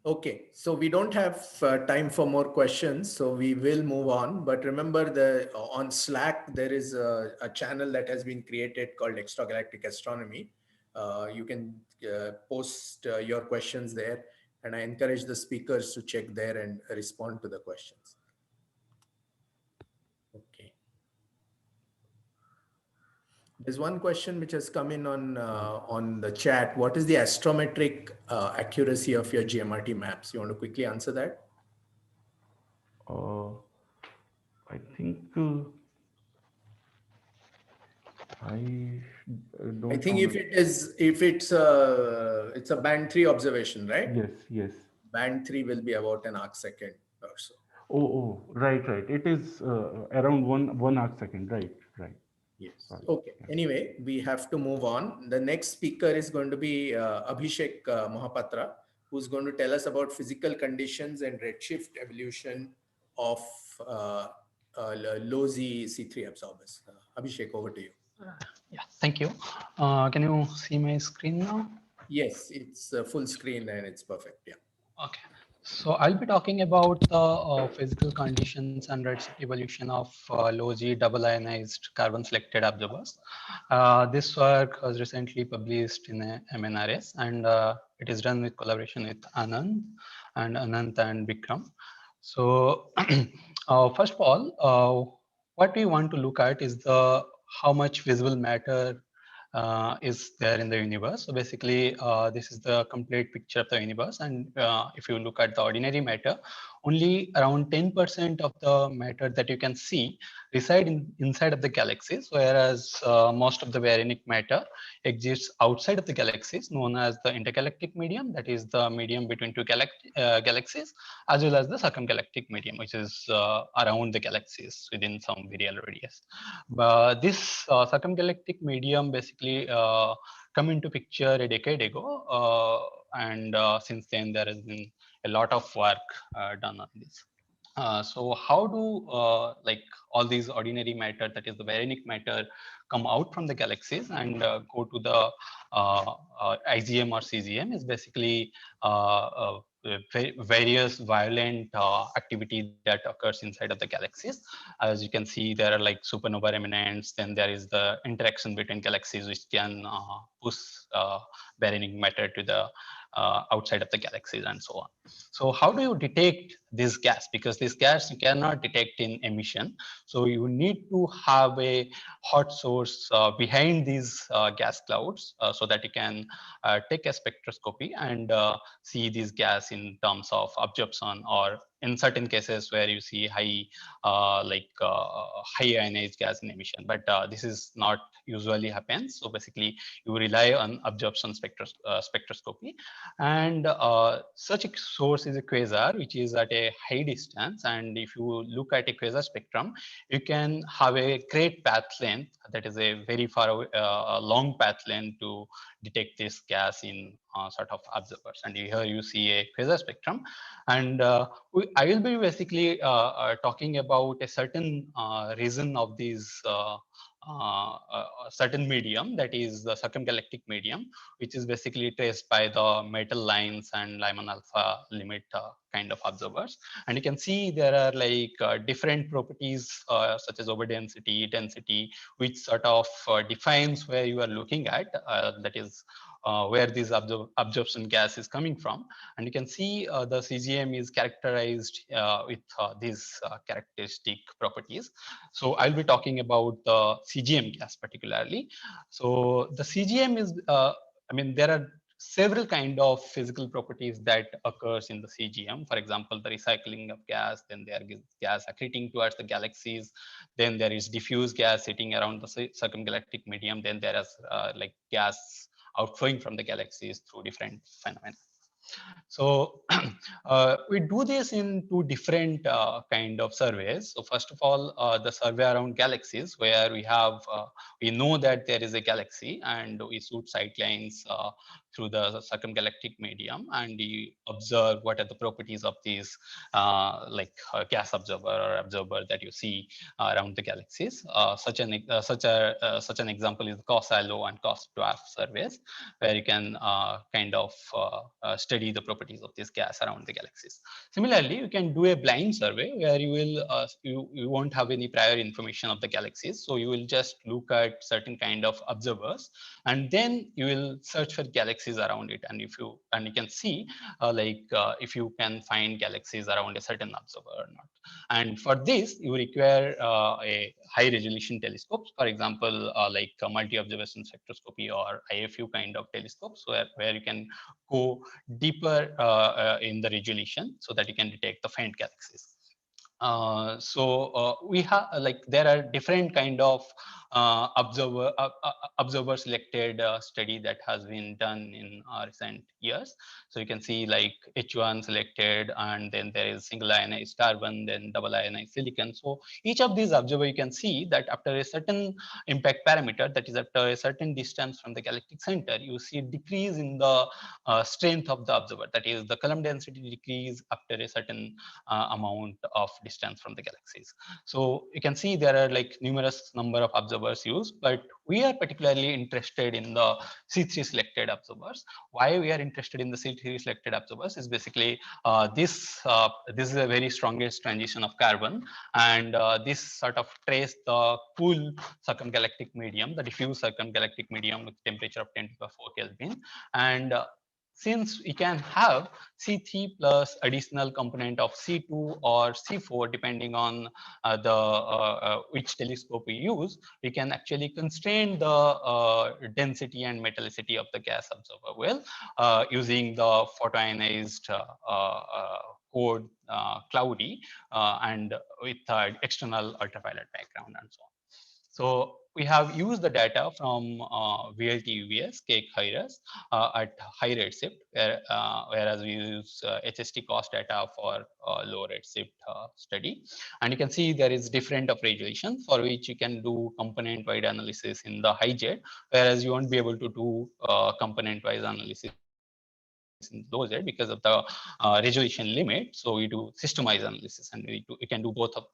Okay, so we don't have time for more questions, so we will move on. But remember, on Slack there is a channel that has been created called Extragalactic Astronomy. You can post your questions there, and I encourage the speakers to check there and respond to the questions. Okay. There's one question which has come in on the chat. What is the astrometric accuracy of your GMRT maps? You want to quickly answer that? Uh, I think I I don't think if remember. it is, if it's a band 3 observation, right? Yes, yes. Band 3 will be about an arc second or so. Oh, right, right. It is around one arc second, right, right. Yes. Sorry. Okay. Yeah. Anyway, we have to move on. The next speaker is going to be Abhisek Mohapatra, who's going to tell us about physical conditions and redshift evolution of low Z C3 absorbers. Abhishek, over to you. Yeah, thank you. Can you see my screen now? Yes, it's full screen and it's perfect. Yeah. Okay. So I'll be talking about the physical conditions and redshift evolution of low G double ionized carbon selected observers. This work was recently published in MNRS, and it is done with collaboration with Anant and Vikram. So first of all, what we want to look at is the how much visible matter is there in the universe. So basically, this is the complete picture of the universe. And if you look at the ordinary matter, only around 10% of the matter that you can see reside inside of the galaxies, whereas most of the baryonic matter exists outside of the galaxies, known as the intergalactic medium, that is the medium between two galaxies, as well as the circumgalactic medium, which is around the galaxies within some virial radius. But this circumgalactic medium basically come into picture a decade ago, and since then there has been a lot of work done on this. So how do like all these ordinary matter, that is the baryonic matter, come out from the galaxies and go to the IgM or CGM? Is basically various violent activity that occurs inside of the galaxies. As you can see, there are like supernova remnants. Then there is the interaction between galaxies, which can push baryonic matter to the outside of the galaxies and so on. So how do you detect this gas? Because this gas you cannot detect in emission. So you need to have a hot source behind these gas clouds so that you can take a spectroscopy and see this gas in terms of absorption, or in certain cases where you see high high ionized gas in emission. But this is not usually happens. So basically you rely on absorption spectroscopy, and such a source is a quasar, which is at a high distance. And if you look at a quasar spectrum, you can have a great path length, that is a very far away, long path length to detect this gas in sort of observers. And here you see a quasar spectrum, and I will be basically talking about a certain region of these certain medium, that is the circumgalactic medium, which is basically traced by the metal lines and Lyman alpha limit kind of observers. And you can see there are like different properties such as over density, which sort of defines where you are looking at, that is where this absorption gas is coming from. And you can see the CGM is characterized with these characteristic properties. So I'll be talking about the CGM gas particularly. So the CGM is I mean, there are several kind of physical properties that occurs in the CGM. For example, the recycling of gas, then there is gas accreting towards the galaxies, then there is diffuse gas sitting around the circumgalactic medium, then there is like gas outflowing from the galaxies through different phenomena. So we do this in two different kind of surveys. So first of all, the survey around galaxies, where we have we know that there is a galaxy, and we shoot sight lines through the circumgalactic medium, and we observe what are the properties of these gas observer or observer that you see around the galaxies. Such an example is the COS-ALO and COS-DWARF surveys, where you can kind of study the properties of this gas around the galaxies. Similarly, you can do a blind survey where you will you won't have any prior information of the galaxies, so you will just look at certain kind of observers, and then you will search for galaxies around it, and you can see if you can find galaxies around a certain observer or not. And for this, you require a high resolution telescopes, for example, like multi-observation spectroscopy or IFU kind of telescopes, where you can go deeper in the resolution so that you can detect the faint galaxies. We have there are different kind of observer selected study that has been done in recent years. So you can see like H1 selected, and then there is single ionized carbon, then double ionized silicon. So each of these observer, you can see that after a certain impact parameter, that is after a certain distance from the galactic center, you see decrease in the strength of the observer. That is, the column density decrease after a certain amount of distance from the galaxies. So you can see there are like numerous number of observers used, but we are particularly interested in the C3 selected observers. Why we are interested in the C3 selected observers is basically this is a very strongest transition of carbon, and this sort of trace the cool circumgalactic medium, the diffuse circumgalactic medium with temperature of 10 to the 4 Kelvin, and since we can have C3 plus additional component of C2 or C4, depending on which telescope we use, we can actually constrain the density and metallicity of the gas observer well using the photoionized code cloudy and with external ultraviolet background and so on. So we have used the data from VLT UVS, cake hires at high redshift, whereas we use HST cost data for low redshift study. And you can see there is different of resolution for which you can do component-wide analysis in the high jet, whereas you won't be able to do component-wise analysis in low Z because of the resolution limit. So we do system-wise analysis, and we can do both of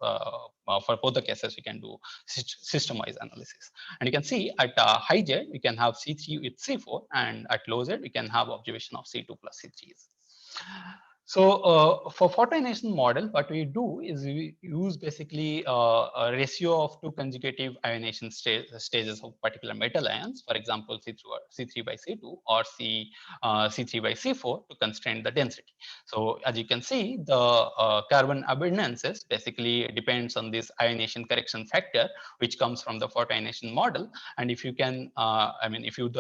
for both the cases we can do system-wise analysis. And you can see at high Z we can have C3 with C4, and at low Z we can have observation of C2 plus C3s. So for photoionization model, what we do is we use basically a ratio of two consecutive ionization stages of particular metal ions, for example, C3 by C2 or C3 by C4 to constrain the density. So as you can see, the carbon abundances basically depends on this ionization correction factor, which comes from the photoionization model. And if you can, if you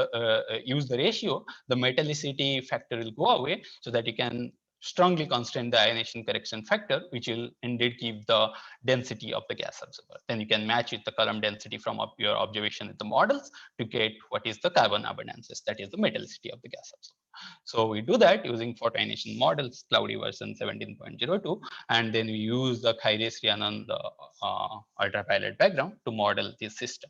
use the ratio, the metallicity factor will go away, so that you can strongly constrain the ionization correction factor, which will indeed give the density of the gas observer. Then you can match with the column density from your observation with the models to get what is the carbon abundances, that is the metallicity of the gas observer. So we do that using photoionization models, cloudy version 17.02, and then we use the Kairos Rhiannon ultraviolet background to model this system.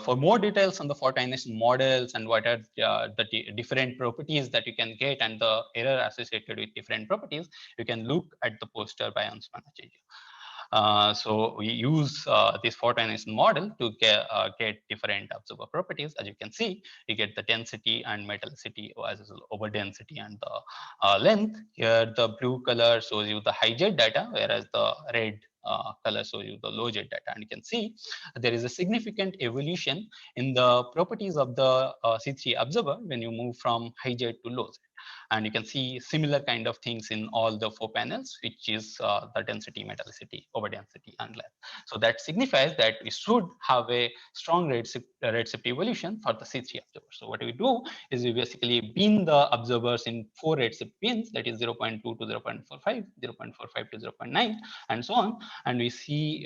For more details on the photoionization models and what are the different properties that you can get and the error associated with different properties, you can look at the poster by Ansman Acharya. So we use this photoionization model to get different observer properties. As you can see, you get the density and metallicity as well over density and the length. Here the blue color shows you the high jet data, whereas the red color shows you the low jet data, and you can see there is a significant evolution in the properties of the C3 observer when you move from high jet to low jet. And you can see similar kind of things in all the 4 panels, which is the density, metallicity, over density, and length. So that signifies that we should have a strong redshift evolution for the C3 observer. So what we do is we basically bin the observers in 4 redshift bins, that is 0.2 to 0.45, 0.45 to 0.9, and so on. And we see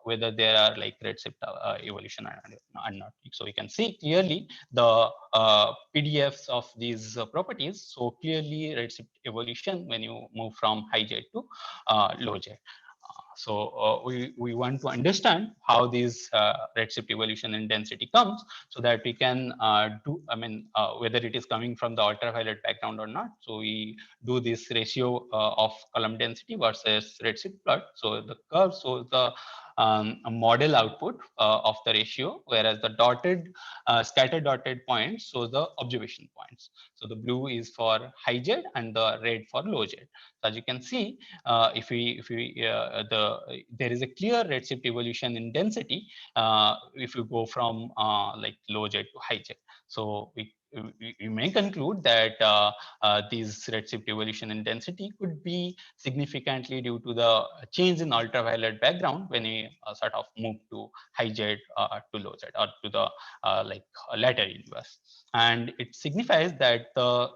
whether there are like redshift evolution or not. So we can see clearly the PDFs of these properties. So clearly redshift evolution when you move from high jet to low jet. So we want to understand how this redshift evolution in density comes, so that we can whether it is coming from the ultraviolet background or not. So we do this ratio of column density versus redshift plot. So the curve shows the a model output of the ratio, whereas the scattered dotted points shows the observation points. So the blue is for high jet and the red for low jet. So as you can see, there is a clear redshift evolution in density if you go from like low jet to high jet. So we may conclude that these redshift evolution in density could be significantly due to the change in ultraviolet background when we sort of move to high jet to low jet, or to the latter universe. And it signifies that the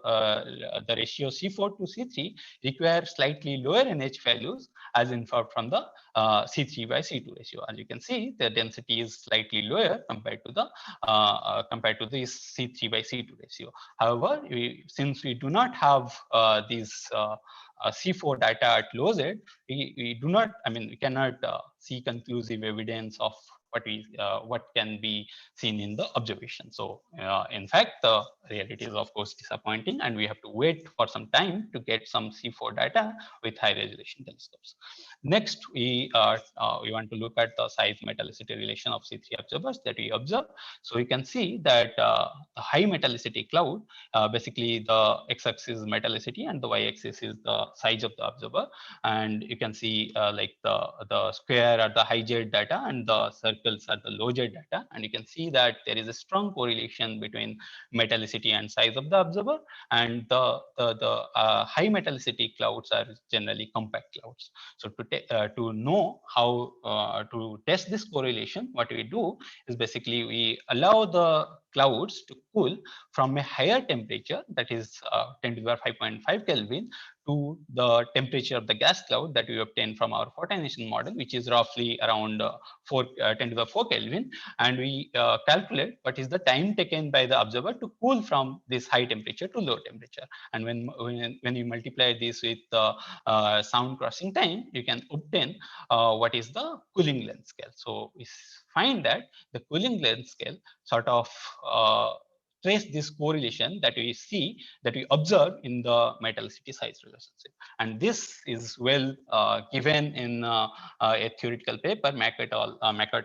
ratio C4 to C3 require slightly lower NH values as inferred from the C3 by C2 ratio. As you can see, the density is slightly lower compared to the C3 by C2 ratio. However, since we do not have these C4 data at low Z, we cannot see conclusive evidence of what can be seen in the observation. So in fact, the reality is of course disappointing, and we have to wait for some time to get some C4 data with high resolution telescopes. Next, we want to look at the size metallicity relation of C3 observers that we observe. So we can see that the high metallicity cloud, basically the x-axis is metallicity and the y-axis is the size of the observer, and you can see like the square are the high jet data and the circles are the low jet data, and you can see that there is a strong correlation between metallicity and size of the observer, and the high metallicity clouds are generally compact clouds. So to know how to test this correlation, what we do is basically we allow the clouds to cool from a higher temperature, that is 10 to the power 5.5 Kelvin, to the temperature of the gas cloud that we obtain from our photonation model, which is roughly around 10 to the 4 Kelvin, and we calculate what is the time taken by the observer to cool from this high temperature to low temperature. And when you multiply this with the sound crossing time, you can obtain what is the cooling length scale. So we find that the cooling length scale sort of trace this correlation that we observe in the metallicity size relationship. And this is well given in a theoretical paper, Mackert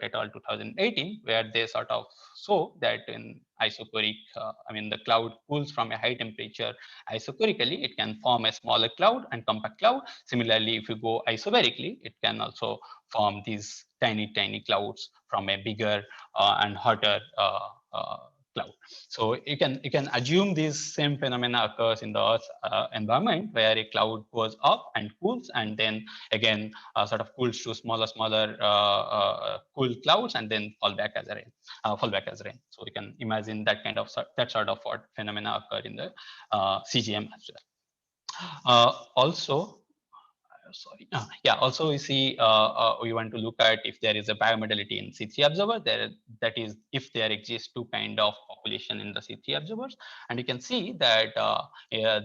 et al. 2018, where they sort of show that in isochoric, the cloud cools from a high temperature isochorically, it can form a smaller cloud and compact cloud. Similarly, if you go isobarically, it can also form these tiny clouds from a bigger and hotter cloud. So you can assume this same phenomena occurs in the Earth's environment, where a cloud goes up and cools, and then again sort of cools to smaller cool clouds, and then fall back as rain. So you can imagine that sort of what phenomena occur in the CGM as well. Also we see we want to look at if there is a biomodality in C3 observer, that is if there exists two kind of population in the C3 observers. And you can see that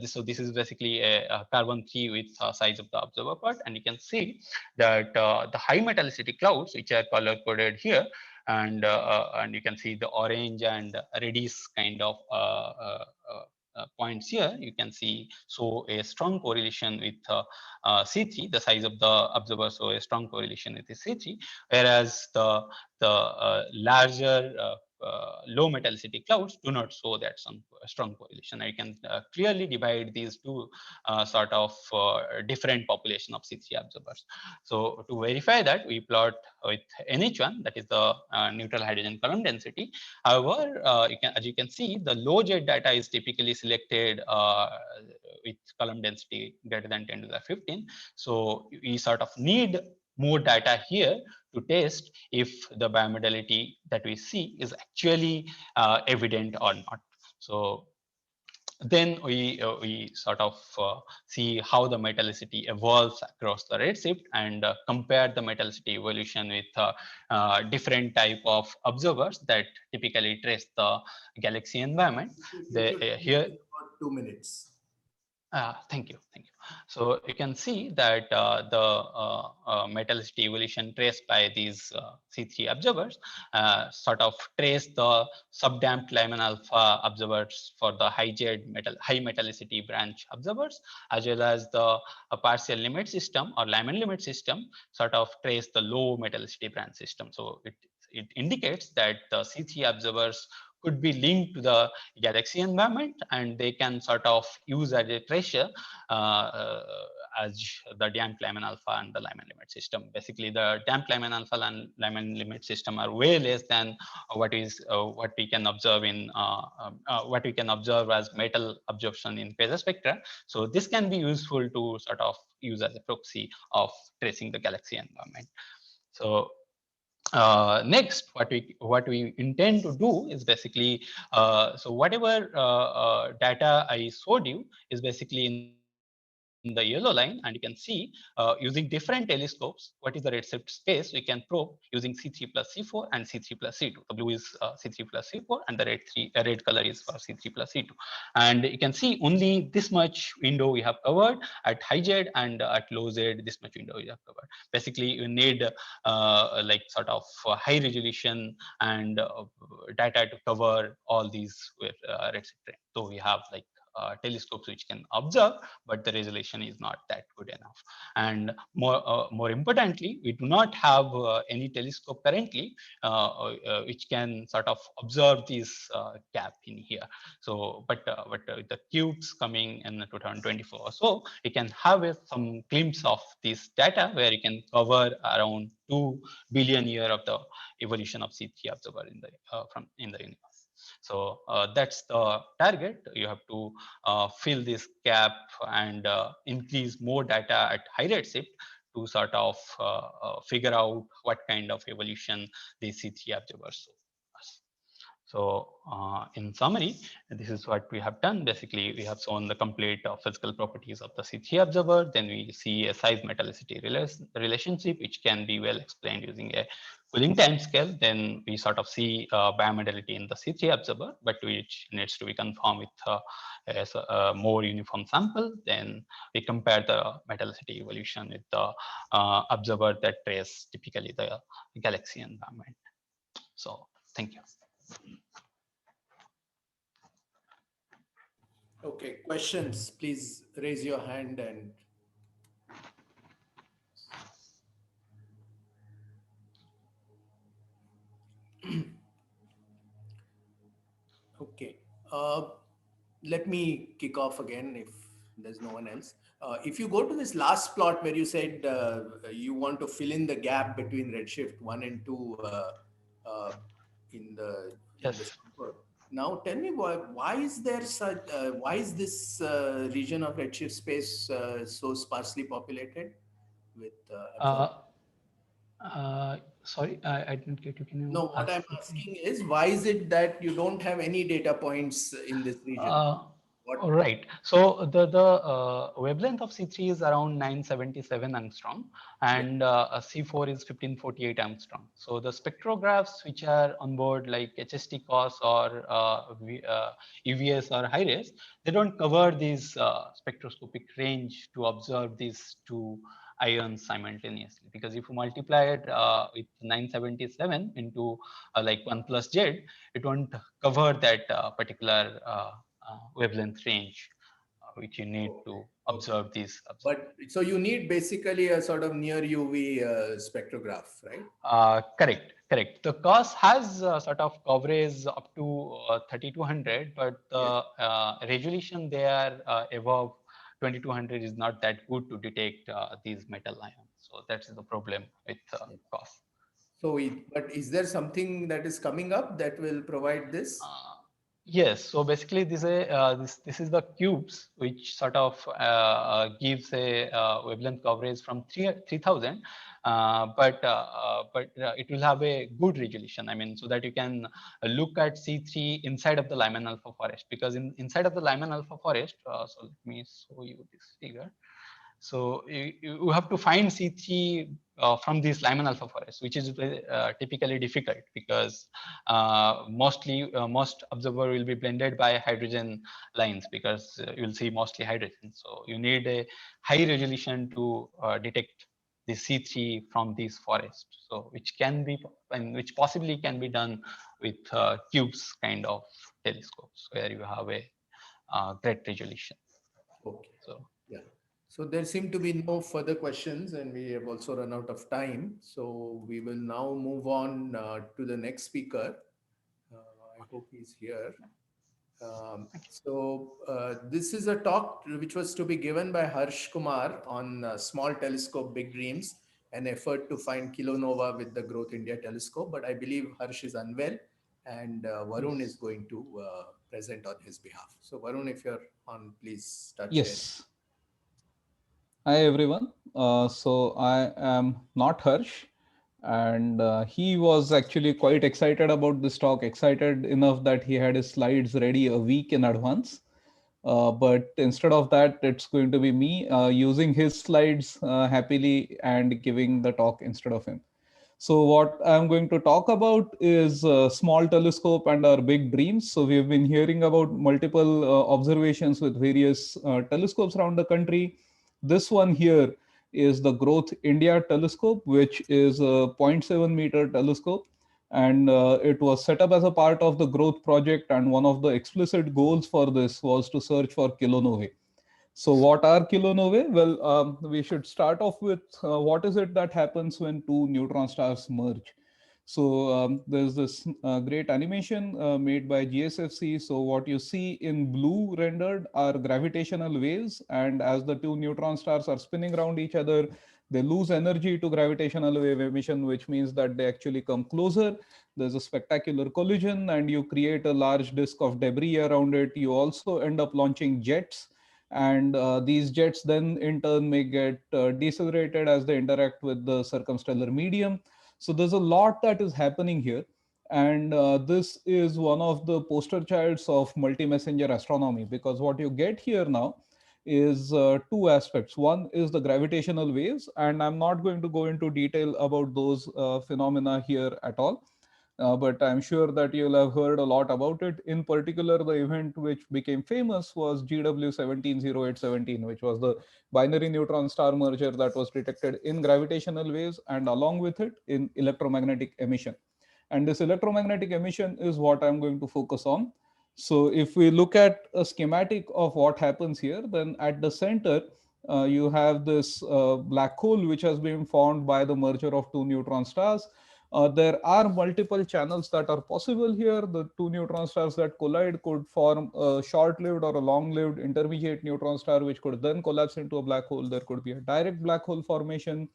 this is basically a carbon 3 with size of the observer part, and you can see that the high metallicity clouds, which are color coded here, and you can see the orange and reddish kind of points here, you can see a strong correlation with C3, the size of the observer, so a strong correlation with the C3, whereas the larger low metallicity clouds do not show that some strong correlation. I can clearly divide these two sort of different population of C3 observers. So to verify that, we plot with NH1, that is the neutral hydrogen column density. However, as you can see, the low jet data is typically selected with column density greater than 10 to the 15. So we sort of need more data here to test if the biomodality that we see is actually evident or not. So then we sort of see how the metallicity evolves across the redshift and compare the metallicity evolution with different type of observers that typically trace the galaxy environment. Here, 2 minutes. Thank you. So you can see that the metallicity evolution traced by these C3 observers sort of trace the subdamped Lyman alpha observers for the high metallicity branch observers, as well as the partial limit system or Lyman limit system sort of trace the low metallicity branch system. So it indicates that the C3 observers could be linked to the galaxy environment, and they can sort of use as a tracer as the damped Lyman alpha and the Lyman limit system. Basically, the damped Lyman alpha and Lyman limit system are way less than what we can observe in what we can observe as metal absorption in quasar spectra. So this can be useful to sort of use as a proxy of tracing the galaxy environment. So next, what we intend to do is basically so whatever data I showed you is basically in the yellow line, and you can see using different telescopes what is the redshift space we can probe using C3 plus C4 and C3 plus C2. The blue is C3 plus C4 and the red color is for C3 plus C2, and you can see only this much window we have covered at high Z, and at low Z this much window we have covered. Basically, you need like sort of high resolution and data to cover all these redshift range. So we have like telescopes which can observe, but the resolution is not that good enough. And more importantly, we do not have any telescope currently which can sort of observe this gap in here. So, but with the cubes coming in 2024 or so, you can have some glimpse of this data where you can cover around 2 billion year of the evolution of C3 observer in the universe. So that's the target. You have to fill this gap and increase more data at high redshift to sort of figure out what kind of evolution these C3 observers show us. So in summary, this is what we have done. Basically, we have shown the complete physical properties of the C3 observer. Then we see a size metallicity relationship, which can be well explained using a cooling time scale. Then we sort of see biomodality in the C3 observer, but which needs to be confirmed with a more uniform sample. Then we compare the metallicity evolution with the observer that trace typically the galaxy environment. So thank you. Okay, questions, please raise your hand. And okay, let me kick off again if there's no one else. If you go to this last plot where you said you want to fill in the gap between redshift 1 and 2 in the sample. Now tell me why is there such why is this region of redshift space so sparsely populated with sorry, I didn't get you. Can you? No, what I'm asking is why is it that you don't have any data points in this region? Right. So the wavelength of C3 is around 977 angstrom, and C4 is 1548 angstrom. So the spectrographs which are on board, like HST COS or EVS or HIRES, they don't cover these spectroscopic range to observe these two ions simultaneously, because if you multiply it with 977 into like 1 plus Z, it won't cover that particular wavelength range which you need to observe these. But so you need basically a sort of near UV spectrograph, right? Correct. Correct. The COS has sort of coverage up to 3200, but the resolution there above 2200 is not that good to detect these metal ions. So that's the problem with COS. So, but is there something that is coming up that will provide this? Yes. So basically, this is the cubes, which sort of gives a wavelength coverage from 3000, but it will have a good resolution. I mean, so that you can look at C3 inside of the Lyman alpha forest, because inside of the Lyman alpha forest. So let me show you this figure. So you have to find C3 from this Lyman alpha forest, which is typically difficult because most observer will be blended by hydrogen lines, because you'll see mostly hydrogen. So you need a high resolution to detect the C3 from these forests. So which can be, and which possibly can be done with cubes kind of telescopes, where you have a great resolution. Okay. So yeah. So there seem to be no further questions, and we have also run out of time. So we will now move on to the next speaker. I hope he's here. This is a talk which was to be given by Harsh Kumar on Small Telescope Big Dreams, an effort to find kilonova with the Growth India telescope. But I believe Harsh is unwell, and Varun is going to present on his behalf. So Varun, if you're on, please start sharing. Yes. Hi everyone. So I am not Harsh, and he was actually quite excited about this talk, excited enough that he had his slides ready a week in advance. But instead of that, it's going to be me using his slides happily and giving the talk instead of him. So what I'm going to talk about is small telescope and our big dreams. So we've been hearing about multiple observations with various telescopes around the country. This one here is the Growth India telescope, which is a 0.7 meter telescope. And it was set up as a part of the growth project. And one of the explicit goals for this was to search for kilonovae. So what are kilonovae? Well, we should start off with what is it that happens when two neutron stars merge. So there's this great animation made by GSFC. So what you see in blue rendered are gravitational waves. And as the two neutron stars are spinning around each other, they lose energy to gravitational wave emission, which means that they actually come closer. There's a spectacular collision and you create a large disk of debris around it. You also end up launching jets. And these jets then in turn may get decelerated as they interact with the circumstellar medium. So there's a lot that is happening here. And this is one of the poster childs of multi-messenger astronomy, because what you get here now is two aspects. One is the gravitational waves, and I'm not going to go into detail about those phenomena here at all. But I'm sure that you'll have heard a lot about it. In particular, the event which became famous was GW170817, which was the binary neutron star merger that was detected in gravitational waves and along with it in electromagnetic emission. And this electromagnetic emission is what I'm going to focus on. So if we look at a schematic of what happens here, then at the center, you have this black hole which has been formed by the merger of two neutron stars. There are multiple channels that are possible here. The two neutron stars that collide could form a short-lived or a long-lived intermediate neutron star, which could then collapse into a black hole. There could be a direct black hole formation.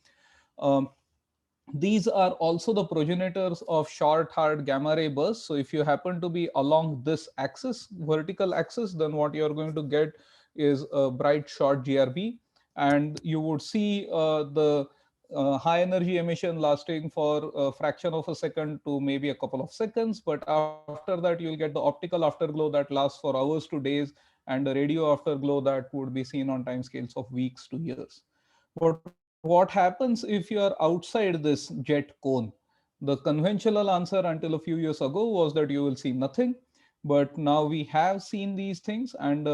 These are also the progenitors of short, hard gamma ray bursts. So if you happen to be along this axis, vertical axis, then what you're going to get is a bright short GRB. And you would see the high energy emission lasting for a fraction of a second to maybe a couple of seconds. But after that, you'll get the optical afterglow that lasts for hours to days, and the radio afterglow that would be seen on timescales of weeks to years. But what happens if you are outside this jet cone? The conventional answer until a few years ago was that you will see nothing. But now we have seen these things, and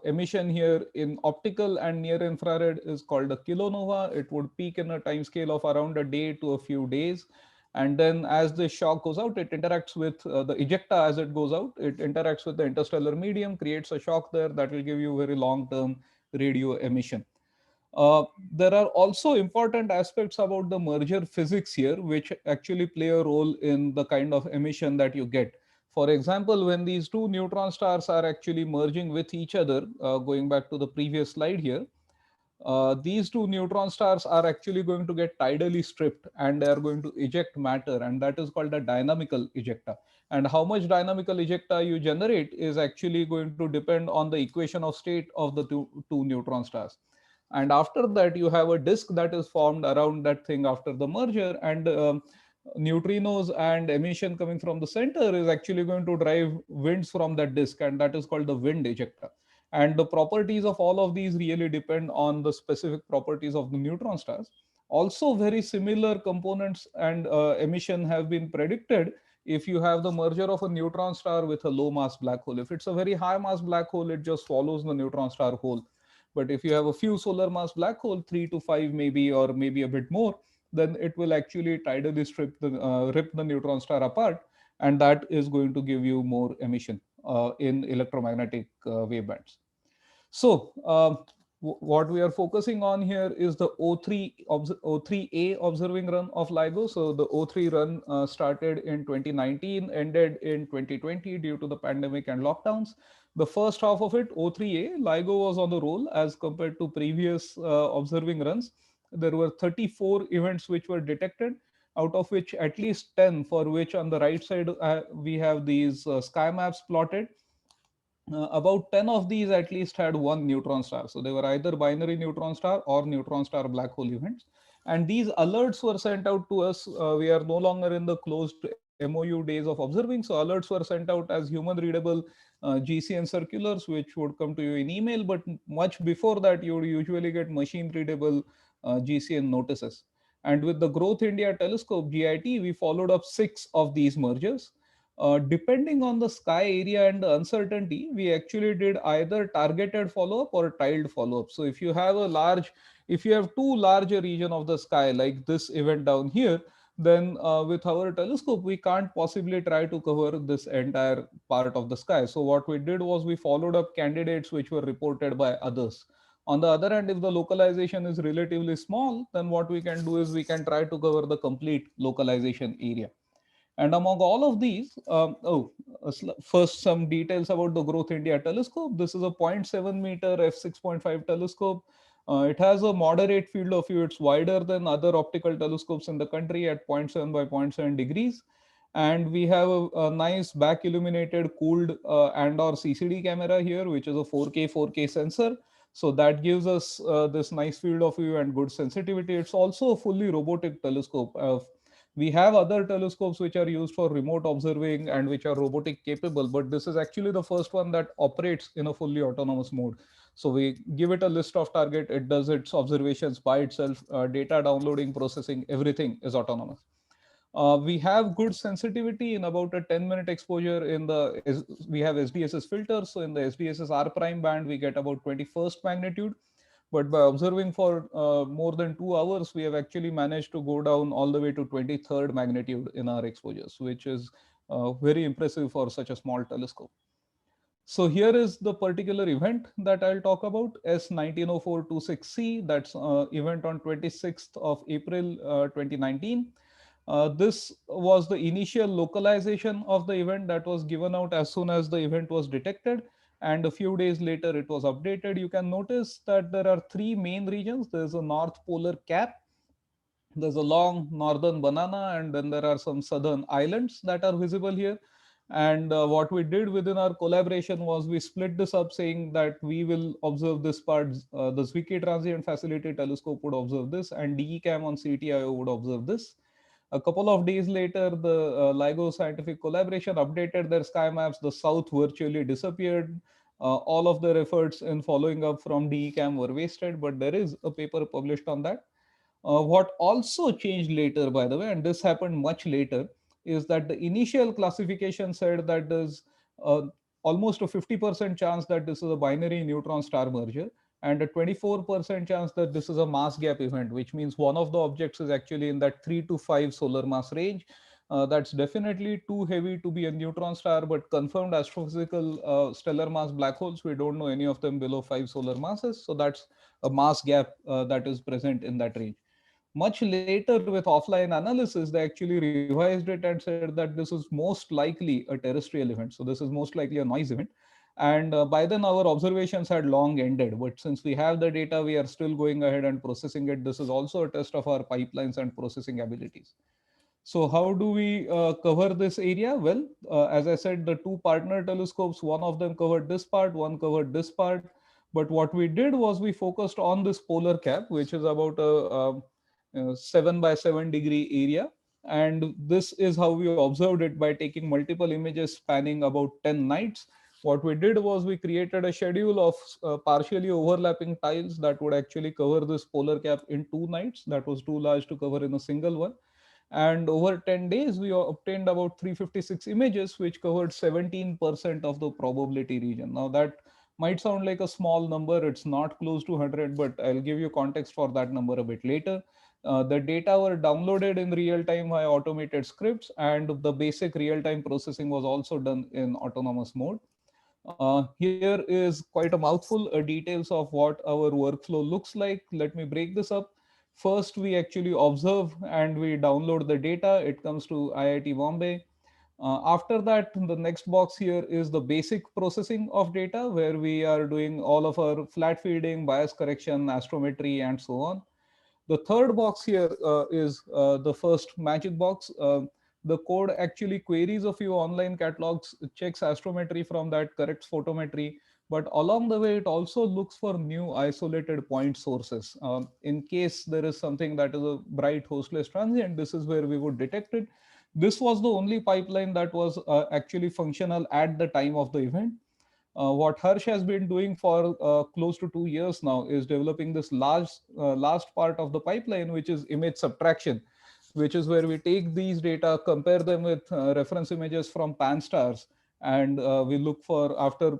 emission here in optical and near infrared is called a kilonova. It would peak in a time scale of around a day to a few days. And then as the shock goes out, it interacts with the ejecta as it goes out. It interacts with the interstellar medium, creates a shock there that will give you very long-term radio emission. There are also important aspects about the merger physics here, which actually play a role in the kind of emission that you get. For example, when these two neutron stars are actually merging with each other, going back to the previous slide here, these two neutron stars are actually going to get tidally stripped and they are going to eject matter, and that is called a dynamical ejecta. And how much dynamical ejecta you generate is actually going to depend on the equation of state of the two neutron stars. And after that, you have a disk that is formed around that thing after the merger, and neutrinos and emission coming from the center is actually going to drive winds from that disk, and that is called the wind ejecta. And the properties of all of these really depend on the specific properties of the neutron stars. Also, very similar components and emission have been predicted if you have the merger of a neutron star with a low mass black hole. If it's a very high mass black hole, it just follows the neutron star hole. But if you have a few solar mass black hole, 3 to 5 maybe, or maybe a bit more, then it will actually tidally rip the neutron star apart, and that is going to give you more emission in electromagnetic wavebands. So what we are focusing on here is the O3A observing run of LIGO. So the O3 run started in 2019, ended in 2020 due to the pandemic and lockdowns. The first half of it, O3A, LIGO was on the roll as compared to previous observing runs. There were 34 events which were detected, out of which at least 10 for which on the right side we have these sky maps plotted. About 10 of these at least had one neutron star. So they were either binary neutron star or neutron star black hole events. And these alerts were sent out to us. We are no longer in the closed MOU days of observing. So alerts were sent out as human readable GCN circulars, which would come to you in email. But much before that, you would usually get machine readable GCN notices. And with the Growth India Telescope, GIT, we followed up 6 of these mergers. Depending on the sky area and the uncertainty, we actually did either targeted follow-up or tiled follow-up. So if you have too large a region of the sky, like this event down here, then with our telescope, we can't possibly try to cover this entire part of the sky. So what we did was we followed up candidates which were reported by others. On the other hand, if the localization is relatively small, then what we can do is we can try to cover the complete localization area. And among all of these, first some details about the Growth India telescope. This is a 0.7 meter f6.5 telescope. It has a moderate field of view. It's wider than other optical telescopes in the country at 0.7 by 0.7 degrees. And we have a nice back illuminated cooled and or CCD camera here, which is a 4K sensor. So that gives us this nice field of view and good sensitivity. It's also a fully robotic telescope. We have other telescopes which are used for remote observing and which are robotic capable, but this is actually the first one that operates in a fully autonomous mode. So we give it a list of target, it does its observations by itself, data downloading, processing, everything is autonomous. We have good sensitivity in about a 10-minute exposure we have SDSS filters. So in the SDSS R prime band, we get about 21st magnitude. But by observing for more than 2 hours, we have actually managed to go down all the way to 23rd magnitude in our exposures, which is very impressive for such a small telescope. So here is the particular event that I'll talk about, S190426C. That's event on 26th of April 2019. This was the initial localization of the event that was given out as soon as the event was detected. And a few days later, it was updated. You can notice that there are 3 main regions. There's a North Polar Cap, there's a long northern banana, and then there are some southern islands that are visible here. And what we did within our collaboration was we split this up, saying that we will observe this part, the Zwicky Transient Facility Telescope would observe this, and DECAM on CTIO would observe this. A couple of days later, the LIGO scientific collaboration updated their sky maps. The south virtually disappeared. All of their efforts in following up from DECAM were wasted, but there is a paper published on that. What also changed later, by the way, and this happened much later, is that the initial classification said that there's almost a 50% chance that this is a binary neutron star merger, and a 24% chance that this is a mass gap event, which means one of the objects is actually in that 3 to 5 solar mass range. That's definitely too heavy to be a neutron star, but confirmed astrophysical stellar mass black holes, we don't know any of them below 5 solar masses. So that's a mass gap that is present in that range. Much later, with offline analysis, they actually revised it and said that this is most likely a terrestrial event. So this is most likely a noise event. And by then, our observations had long ended. But since we have the data, we are still going ahead and processing it. This is also a test of our pipelines and processing abilities. So how do we cover this area? Well, as I said, the two partner telescopes, one of them covered this part, one covered this part. But what we did was we focused on this polar cap, which is about a 7 by 7 degree area. And this is how we observed it by taking multiple images spanning about 10 nights. What we did was we created a schedule of partially overlapping tiles that would actually cover this polar cap in 2 nights. That was too large to cover in a single one. And over 10 days, we obtained about 356 images, which covered 17% of the probability region. Now that might sound like a small number. It's not close to 100, but I'll give you context for that number a bit later. The data were downloaded in real time via automated scripts, and the basic real-time processing was also done in autonomous mode. Here is quite a mouthful, details of what our workflow looks like. Let me break this up. First, we actually observe and we download the data. It comes to IIT Bombay. After that, the next box here is the basic processing of data, where we are doing all of our flat feeding, bias correction, astrometry, and so on. The third box here is the first magic box. The code actually queries a few online catalogs, checks astrometry from that, corrects photometry, but along the way, it also looks for new isolated point sources. In case there is something that is a bright hostless transient, this is where we would detect it. This was the only pipeline that was actually functional at the time of the event. What Harsh has been doing for close to 2 years now is developing this last part of the pipeline, which is image subtraction, which is where we take these data, compare them with reference images from pan stars, and we look for, after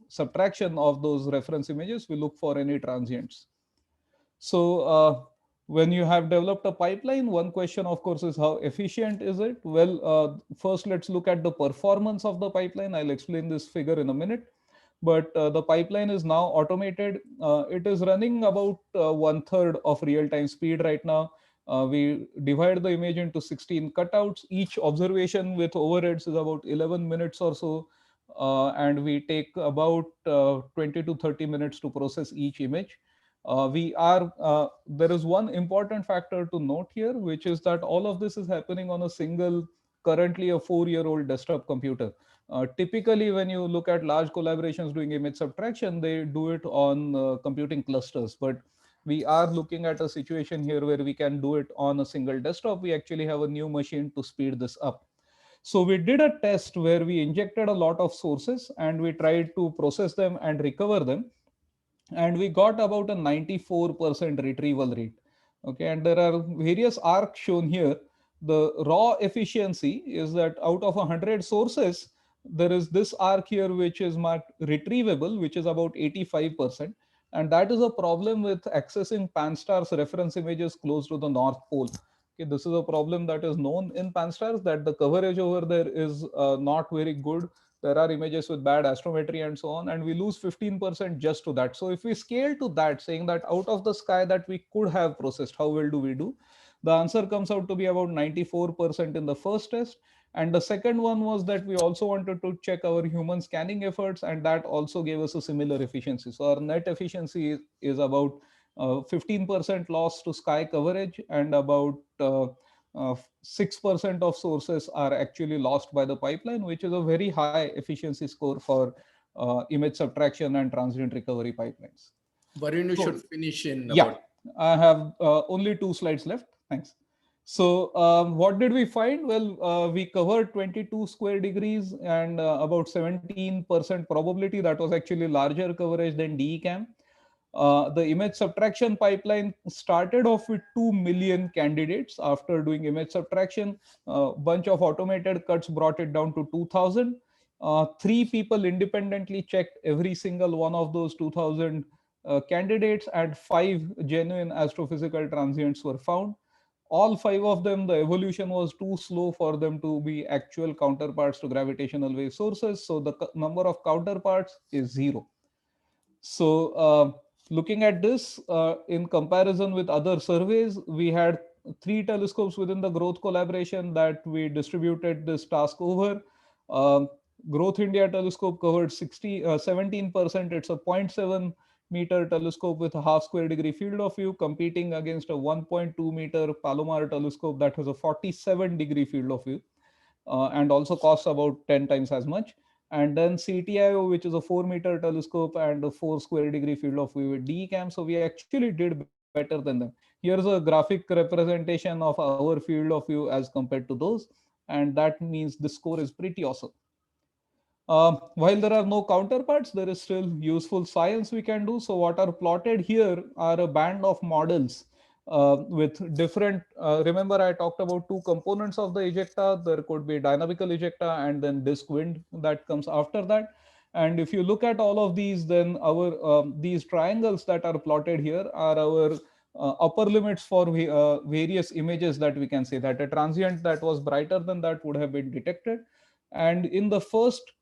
subtraction of those reference images, we look for any transients. So when you have developed a pipeline, one question, of course, is how efficient is it? Well, first, let's look at the performance of the pipeline. I'll explain this figure in a minute. But the pipeline is now automated. It is running about 1/3 of real-time speed right now. We divide the image into 16 cutouts. Each observation with overheads is about 11 minutes or so. And we take about 20 to 30 minutes to process each image. There is one important factor to note here, which is that all of this is happening on a single, currently a 4-year-old desktop computer. Typically, when you look at large collaborations doing image subtraction, they do it on computing clusters. But we are looking at a situation here where we can do it on a single desktop. We actually have a new machine to speed this up. So we did a test where we injected a lot of sources and we tried to process them and recover them. And we got about a 94% retrieval rate. Okay, and there are various arcs shown here. The raw efficiency is that out of 100 sources, there is this arc here which is marked retrievable, which is about 85%. And that is a problem with accessing Pan-STARRS reference images close to the North Pole. Okay, this is a problem that is known in Pan-STARRS, that the coverage over there is not very good. There are images with bad astrometry and so on, and we lose 15% just to that. So if we scale to that, saying that out of the sky that we could have processed, how well do we do? The answer comes out to be about 94% in the first test. And the second one was that we also wanted to check our human scanning efforts, and that also gave us a similar efficiency. So our net efficiency is about 15% loss to sky coverage, and about 6% of sources are actually lost by the pipeline, which is a very high efficiency score for image subtraction and transient recovery pipelines. Varun, you should finish in yeah, about... I have only 2 slides left. Thanks. So what did we find? Well, we covered 22 square degrees and about 17% probability. That was actually larger coverage than DECAM. The image subtraction pipeline started off with 2 million candidates. After doing image subtraction, a bunch of automated cuts brought it down to 2,000. 3 people independently checked every single one of those 2,000 candidates, and 5 genuine astrophysical transients were found. all 5 of them, the evolution was too slow for them to be actual counterparts to gravitational wave sources. So the number of counterparts is 0. So looking at this in comparison with other surveys, we had 3 telescopes within the growth collaboration that we distributed this task over. Growth India telescope covered 17%. It's a 0.7 meter telescope with a half square degree field of view, competing against a 1.2 meter Palomar telescope that has a 47 degree field of view, and also costs about 10 times as much. And then CTIO, which is a 4 meter telescope and a 4 square degree field of view with DECAM. So we actually did better than them. Here's a graphic representation of our field of view as compared to those. And that means the score is pretty awesome. While there are no counterparts, there is still useful science we can do. So what are plotted here are a band of models with different, remember I talked about 2 components of the ejecta. There could be dynamical ejecta and then disk wind that comes after that. And if you look at all of these, then our these triangles that are plotted here are our upper limits for various images that we can say that a transient that was brighter than that would have been detected. And in the first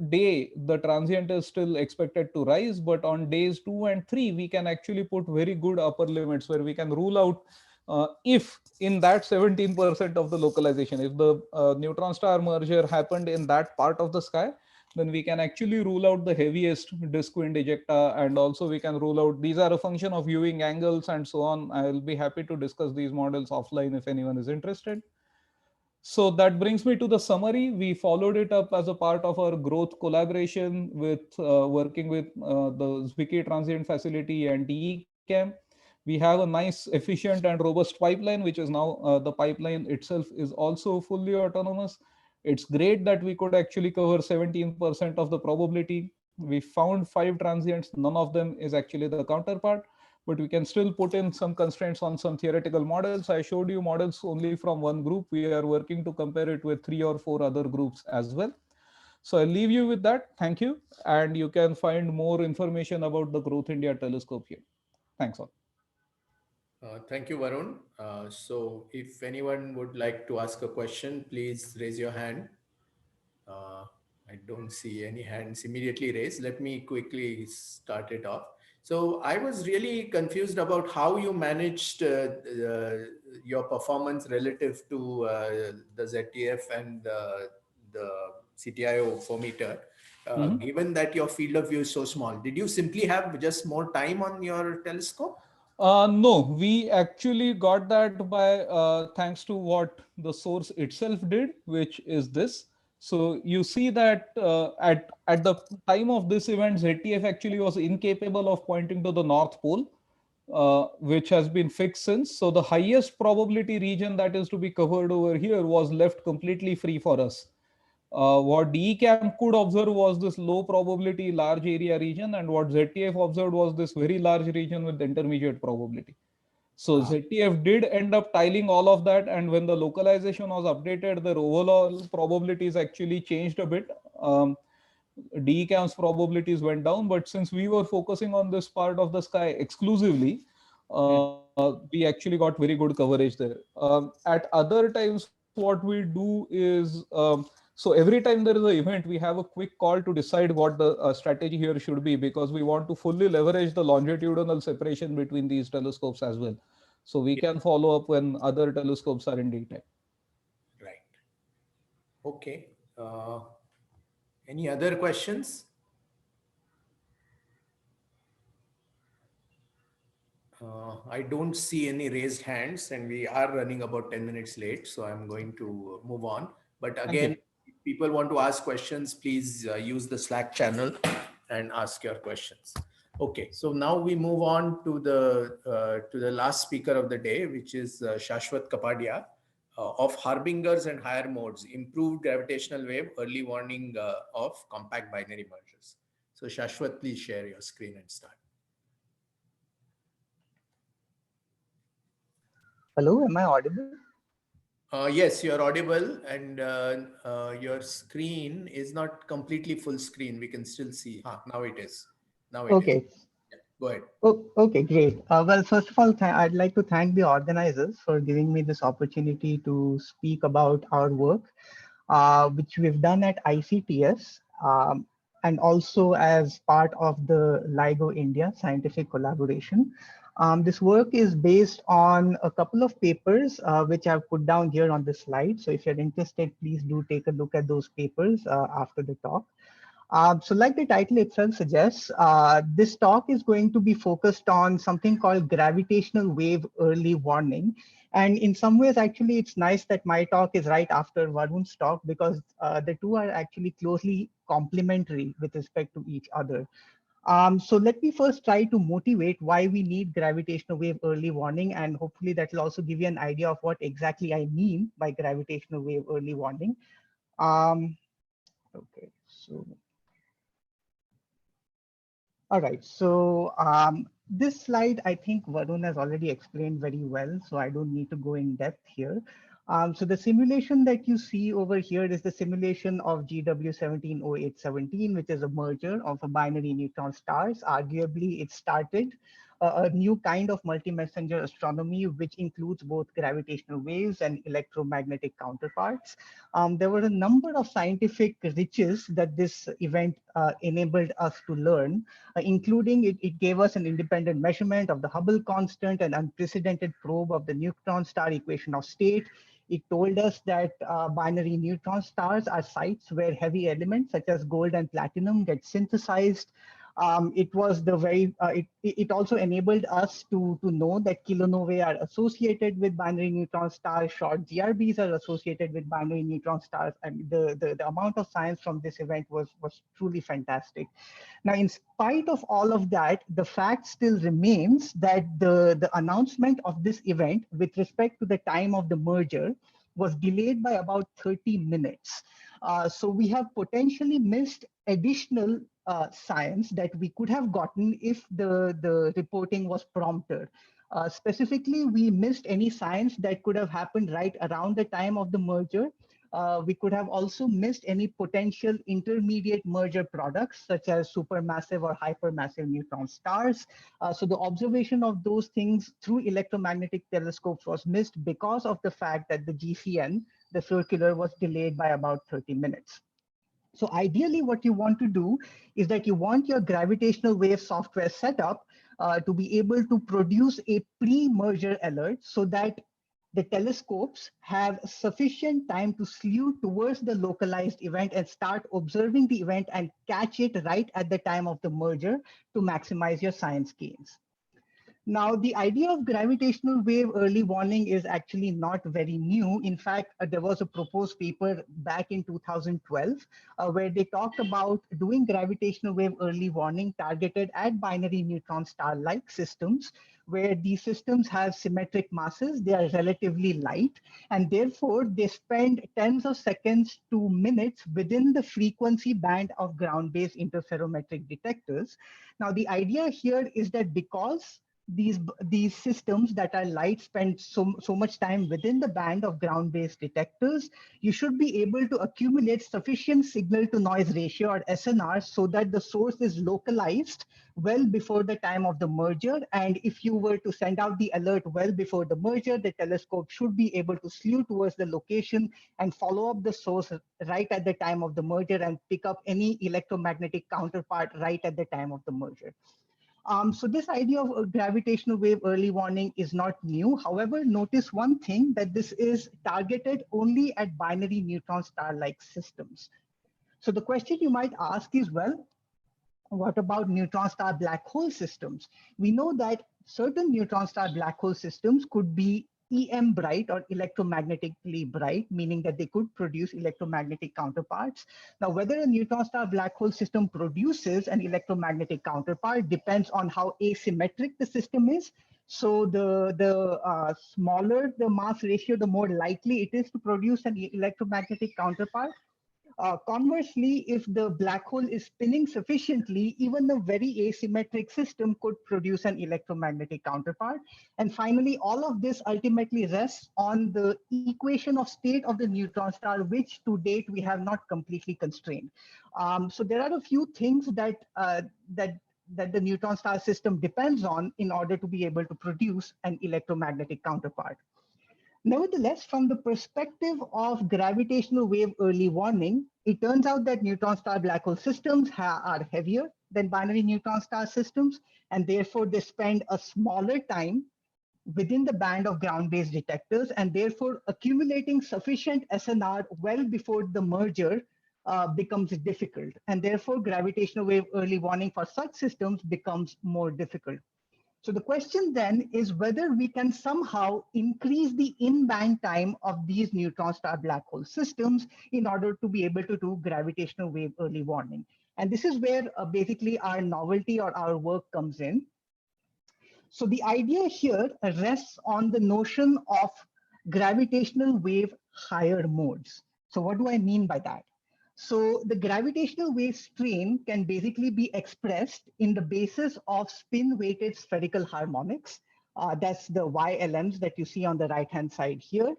day, the transient is still expected to rise, but on days 2 and 3, we can actually put very good upper limits where we can rule out if in that 17% of the localization, if the neutron star merger happened in that part of the sky, then we can actually rule out the heaviest disk wind ejecta, and also we can rule out, these are a function of viewing angles and so on. I will be happy to discuss these models offline if anyone is interested. So that brings me to the summary. We followed it up as a part of our growth collaboration with working with the Zwicky Transient Facility and DECAM. We have a nice, efficient and robust pipeline, which is now the pipeline itself is also fully autonomous. It's great that we could actually cover 17% of the probability. We found 5 transients. None of them is actually the counterpart, but we can still put in some constraints on some theoretical models. I showed you models only from one group. We are working to compare it with 3 or 4 other groups as well. So I'll leave you with that. Thank you. And you can find more information about the Growth India telescope here. Thanks all. Thank you, Varun. So if anyone would like to ask a question, please raise your hand. I don't see any hands immediately raised. Let me quickly start it off. So I was really confused about how you managed your performance relative to the ZTF and the CTIO 4 meter. Given that your field of view is so small, did you simply have just more time on your telescope? No, we actually got that by thanks to what the source itself did, which is this. So you see that at the time of this event, ZTF actually was incapable of pointing to the North Pole, which has been fixed since. So the highest probability region that is to be covered over here was left completely free for us. What DECAM could observe was this low probability large area region, and what ZTF observed was this very large region with intermediate probability. So ZTF did end up tiling all of that, and when the localization was updated, the overall probabilities actually changed a bit. DECAM's probabilities went down, but since we were focusing on this part of the sky exclusively, we actually got very good coverage there. At other times, what we do is, so every time there is an event, we have a quick call to decide what the strategy here should be, because we want to fully leverage the longitudinal separation between these telescopes as well. So we can follow up when other telescopes are in daytime. Right. Okay. Any other questions? I don't see any raised hands, and we are running about 10 minutes late, so I'm going to move on. But again, if people want to ask questions, please use the Slack channel and ask your questions. Okay, so now we move on to the last speaker of the day, which is Shasvath Kapadia of Harbingers and Higher Modes, Improved Gravitational Wave Early Warning of Compact Binary Mergers. So Shasvath, please share your screen and start. Hello, am I audible? Yes, you're audible, and your screen is not completely full screen. We can still see. Now it is. Now it is. Okay. Go ahead. Oh, okay, great. Well, first of all, I'd like to thank the organizers for giving me this opportunity to speak about our work, which we've done at ICTS, and also as part of the LIGO India scientific collaboration. This work is based on a couple of papers, which I've put down here on the slide. So if you're interested, please do take a look at those papers after the talk. So like the title itself suggests, this talk is going to be focused on something called gravitational wave early warning. And in some ways, actually, it's nice that my talk is right after Varun's talk because the two are actually closely complementary with respect to each other. So let me first try to motivate why we need gravitational wave early warning, and hopefully that will also give you an idea of what exactly I mean by gravitational wave early warning. Okay, so all right, so this slide, I think Varun has already explained very well, so I don't need to go in depth here. So the simulation that you see over here is the simulation of GW170817, which is a merger of a binary neutron stars. Arguably, it started a new kind of multi-messenger astronomy, which includes both gravitational waves and electromagnetic counterparts. There were a number of scientific riches that this event enabled us to learn, including it gave us an independent measurement of the Hubble constant, an unprecedented probe of the neutron star equation of state. It told us that binary neutron stars are sites where heavy elements such as gold and platinum get synthesized. It was the it also enabled us to know that kilonovae are associated with binary neutron stars, short GRBs are associated with binary neutron stars, and the amount of science from this event was truly fantastic. Now, in spite of all of that, the fact still remains that the announcement of this event with respect to the time of the merger was delayed by about 30 minutes. So we have potentially missed additional science that we could have gotten if the reporting was prompter. Specifically, we missed any science that could have happened right around the time of the merger. We could have also missed any potential intermediate merger products such as supermassive or hypermassive neutron stars. So the observation of those things through electromagnetic telescopes was missed because of the fact that the GCN, the circular, was delayed by about 30 minutes. So ideally, what you want to do is that you want your gravitational wave software setup to be able to produce a pre-merger alert so that the telescopes have sufficient time to slew towards the localized event and start observing the event and catch it right at the time of the merger to maximize your science gains. Now, the idea of gravitational wave early warning is actually not very new. In fact, there was a proposed paper back in 2012 where they talked about doing gravitational wave early warning targeted at binary neutron star-like systems, where these systems have symmetric masses, they are relatively light, and therefore they spend tens of seconds to minutes within the frequency band of ground-based interferometric detectors. Now, the idea here is that because these systems that are light spend so much time within the band of ground-based detectors, you should be able to accumulate sufficient signal to noise ratio or SNR so that the source is localized well before the time of the merger. And if you were to send out the alert well before the merger, the telescope should be able to slew towards the location and follow up the source right at the time of the merger and pick up any electromagnetic counterpart right at the time of the merger. So this idea of a gravitational wave early warning is not new. However, notice one thing, that this is targeted only at binary neutron star-like systems. So the question you might ask is, well, what about neutron star black hole systems? We know that certain neutron star black hole systems could be EM bright or electromagnetically bright, meaning that they could produce electromagnetic counterparts. Now, whether a neutron star black hole system produces an electromagnetic counterpart depends on how asymmetric the system is. So the smaller the mass ratio, the more likely it is to produce an electromagnetic counterpart. Conversely, if the black hole is spinning sufficiently, even a very asymmetric system could produce an electromagnetic counterpart. And finally, all of this ultimately rests on the equation of state of the neutron star, which to date we have not completely constrained. So there are a few things that that the neutron star system depends on in order to be able to produce an electromagnetic counterpart. Nevertheless, from the perspective of gravitational wave early warning, it turns out that neutron star black hole systems are heavier than binary neutron star systems, and therefore they spend a smaller time within the band of ground-based detectors, and therefore accumulating sufficient SNR well before the merger becomes difficult. And therefore gravitational wave early warning for such systems becomes more difficult. So the question then is whether we can somehow increase the in-band time of these neutron star black hole systems in order to be able to do gravitational wave early warning. And this is where basically our novelty or our work comes in. So the idea here rests on the notion of gravitational wave higher modes. So what do I mean by that? So the gravitational wave strain can basically be expressed in the basis of spin-weighted spherical harmonics. That's the YLMs that you see on the right-hand side here.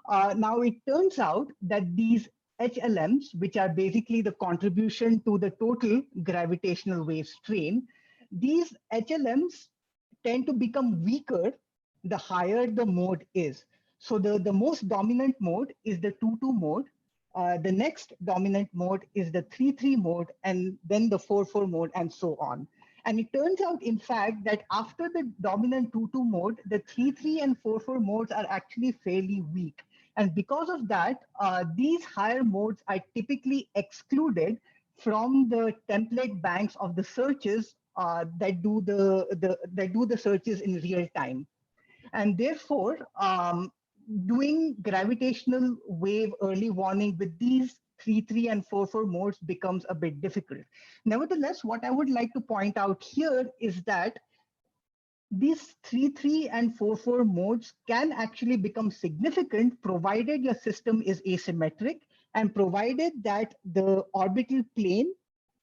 Now it turns out that these HLMs, which are basically the contribution to the total gravitational wave strain, these HLMs tend to become weaker the higher the mode is. So the most dominant mode is the 2-2 mode. The next dominant mode is the 3-3 mode, and then the 4-4 mode, and so on. And it turns out, in fact, that after the dominant 2-2 mode, the 3-3 and 4-4 modes are actually fairly weak. And because of that, these higher modes are typically excluded from the template banks of the searches that do the searches in real time. And therefore, doing gravitational wave early warning with these 3-3 and 4-4 modes becomes a bit difficult. Nevertheless, what I would like to point out here is that these 3-3 and 4-4 modes can actually become significant provided your system is asymmetric and provided that the orbital plane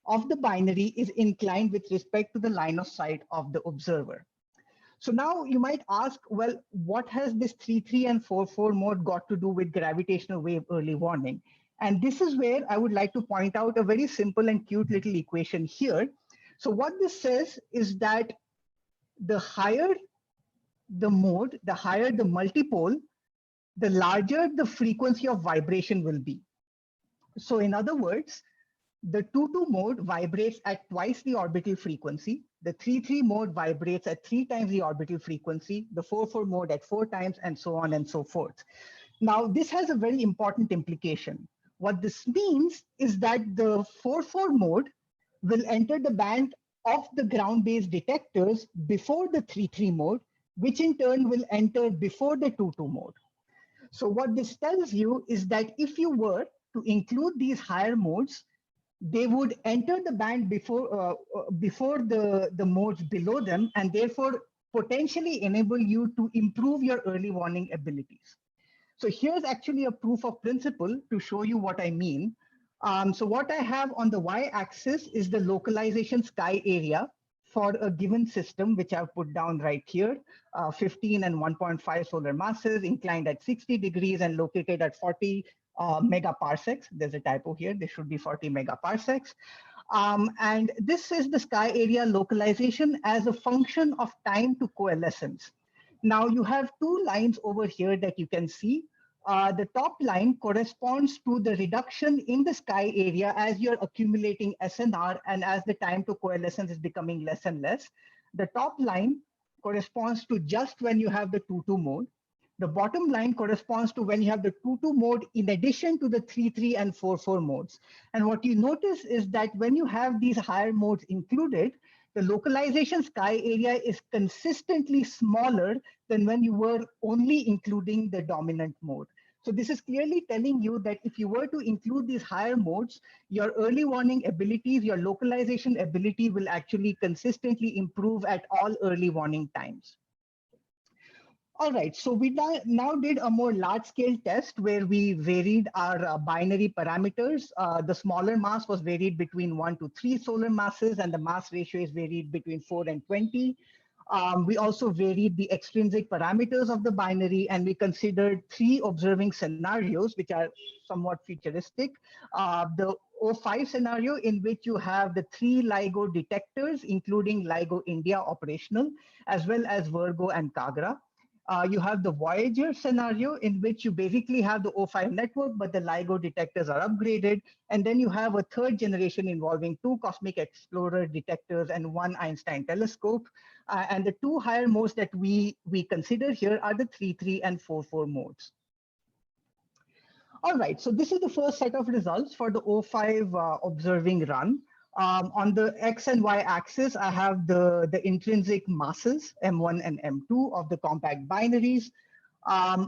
of the binary is inclined with respect to the line of sight of the observer. So now you might ask, well, what has this 3-3 and 4-4 mode got to do with gravitational wave early warning? And this is where I would like to point out a very simple and cute little equation here. So what this says is that the higher the mode, the higher the multipole, the larger the frequency of vibration will be. So in other words, the 2-2 mode vibrates at twice the orbital frequency. The 3-3 mode vibrates at 3 times the orbital frequency, the 4-4 mode at 4 times, and so on and so forth. Now, this has a very important implication. What this means is that the 4-4 mode will enter the band of the ground-based detectors before the 3-3 mode, which in turn will enter before the 2-2 mode. So what this tells you is that if you were to include these higher modes, they would enter the band before the modes below them, and therefore potentially enable you to improve your early warning abilities. So here's actually a proof of principle to show you what I mean. So what I have on the y-axis is the localization sky area for a given system, which I've put down right here, 15 and 1.5 solar masses, inclined at 60 degrees and located at 40 megaparsecs. There's a typo here. This should be 40 megaparsecs. And this is the sky area localization as a function of time to coalescence. Now you have two lines over here that you can see. The top line corresponds to the reduction in the sky area as you're accumulating SNR and as the time to coalescence is becoming less and less. The top line corresponds to just when you have the 2-2 mode. The bottom line corresponds to when you have the 2-2 mode in addition to the 3-3 and 4-4 modes. And what you notice is that when you have these higher modes included, the localization sky area is consistently smaller than when you were only including the dominant mode. So this is clearly telling you that if you were to include these higher modes, your early warning abilities, your localization ability will actually consistently improve at all early warning times. All right, so we now did a more large-scale test where we varied our binary parameters. The smaller mass was varied between 1 to 3 solar masses, and the mass ratio is varied between 4 and 20. We also varied the extrinsic parameters of the binary, and we considered 3 observing scenarios, which are somewhat futuristic. The O5 scenario, in which you have the 3 LIGO detectors, including LIGO India operational, as well as Virgo and Kagra. You have the Voyager scenario, in which you basically have the O5 network, but the LIGO detectors are upgraded. And then you have a 3rd generation involving 2 Cosmic Explorer detectors and 1 Einstein telescope. And the 2 higher modes that we consider here are the 3.3 and 4.4 modes. All right, so this is the first set of results for the O5 observing run. On the X and Y axis, I have the intrinsic masses, M1 and M2 of the compact binaries.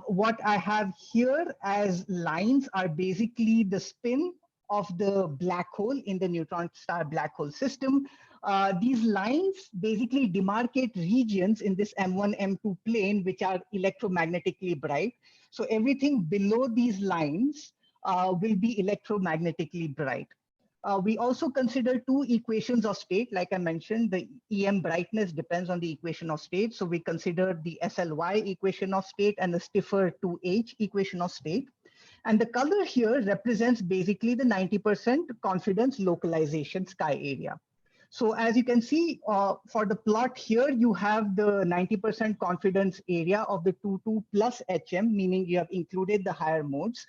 What I have here as lines are basically the spin of the black hole in the neutron star black hole system. These lines basically demarcate regions in this M1, M2 plane, which are electromagnetically bright. So everything below these lines will be electromagnetically bright. We also consider 2 equations of state. Like I mentioned, the EM brightness depends on the equation of state. So we consider the SLY equation of state and the stiffer 2H equation of state. And the color here represents basically the 90% confidence localization sky area. So as you can see, for the plot here, you have the 90% confidence area of the 2.2 plus HM, meaning you have included the higher modes.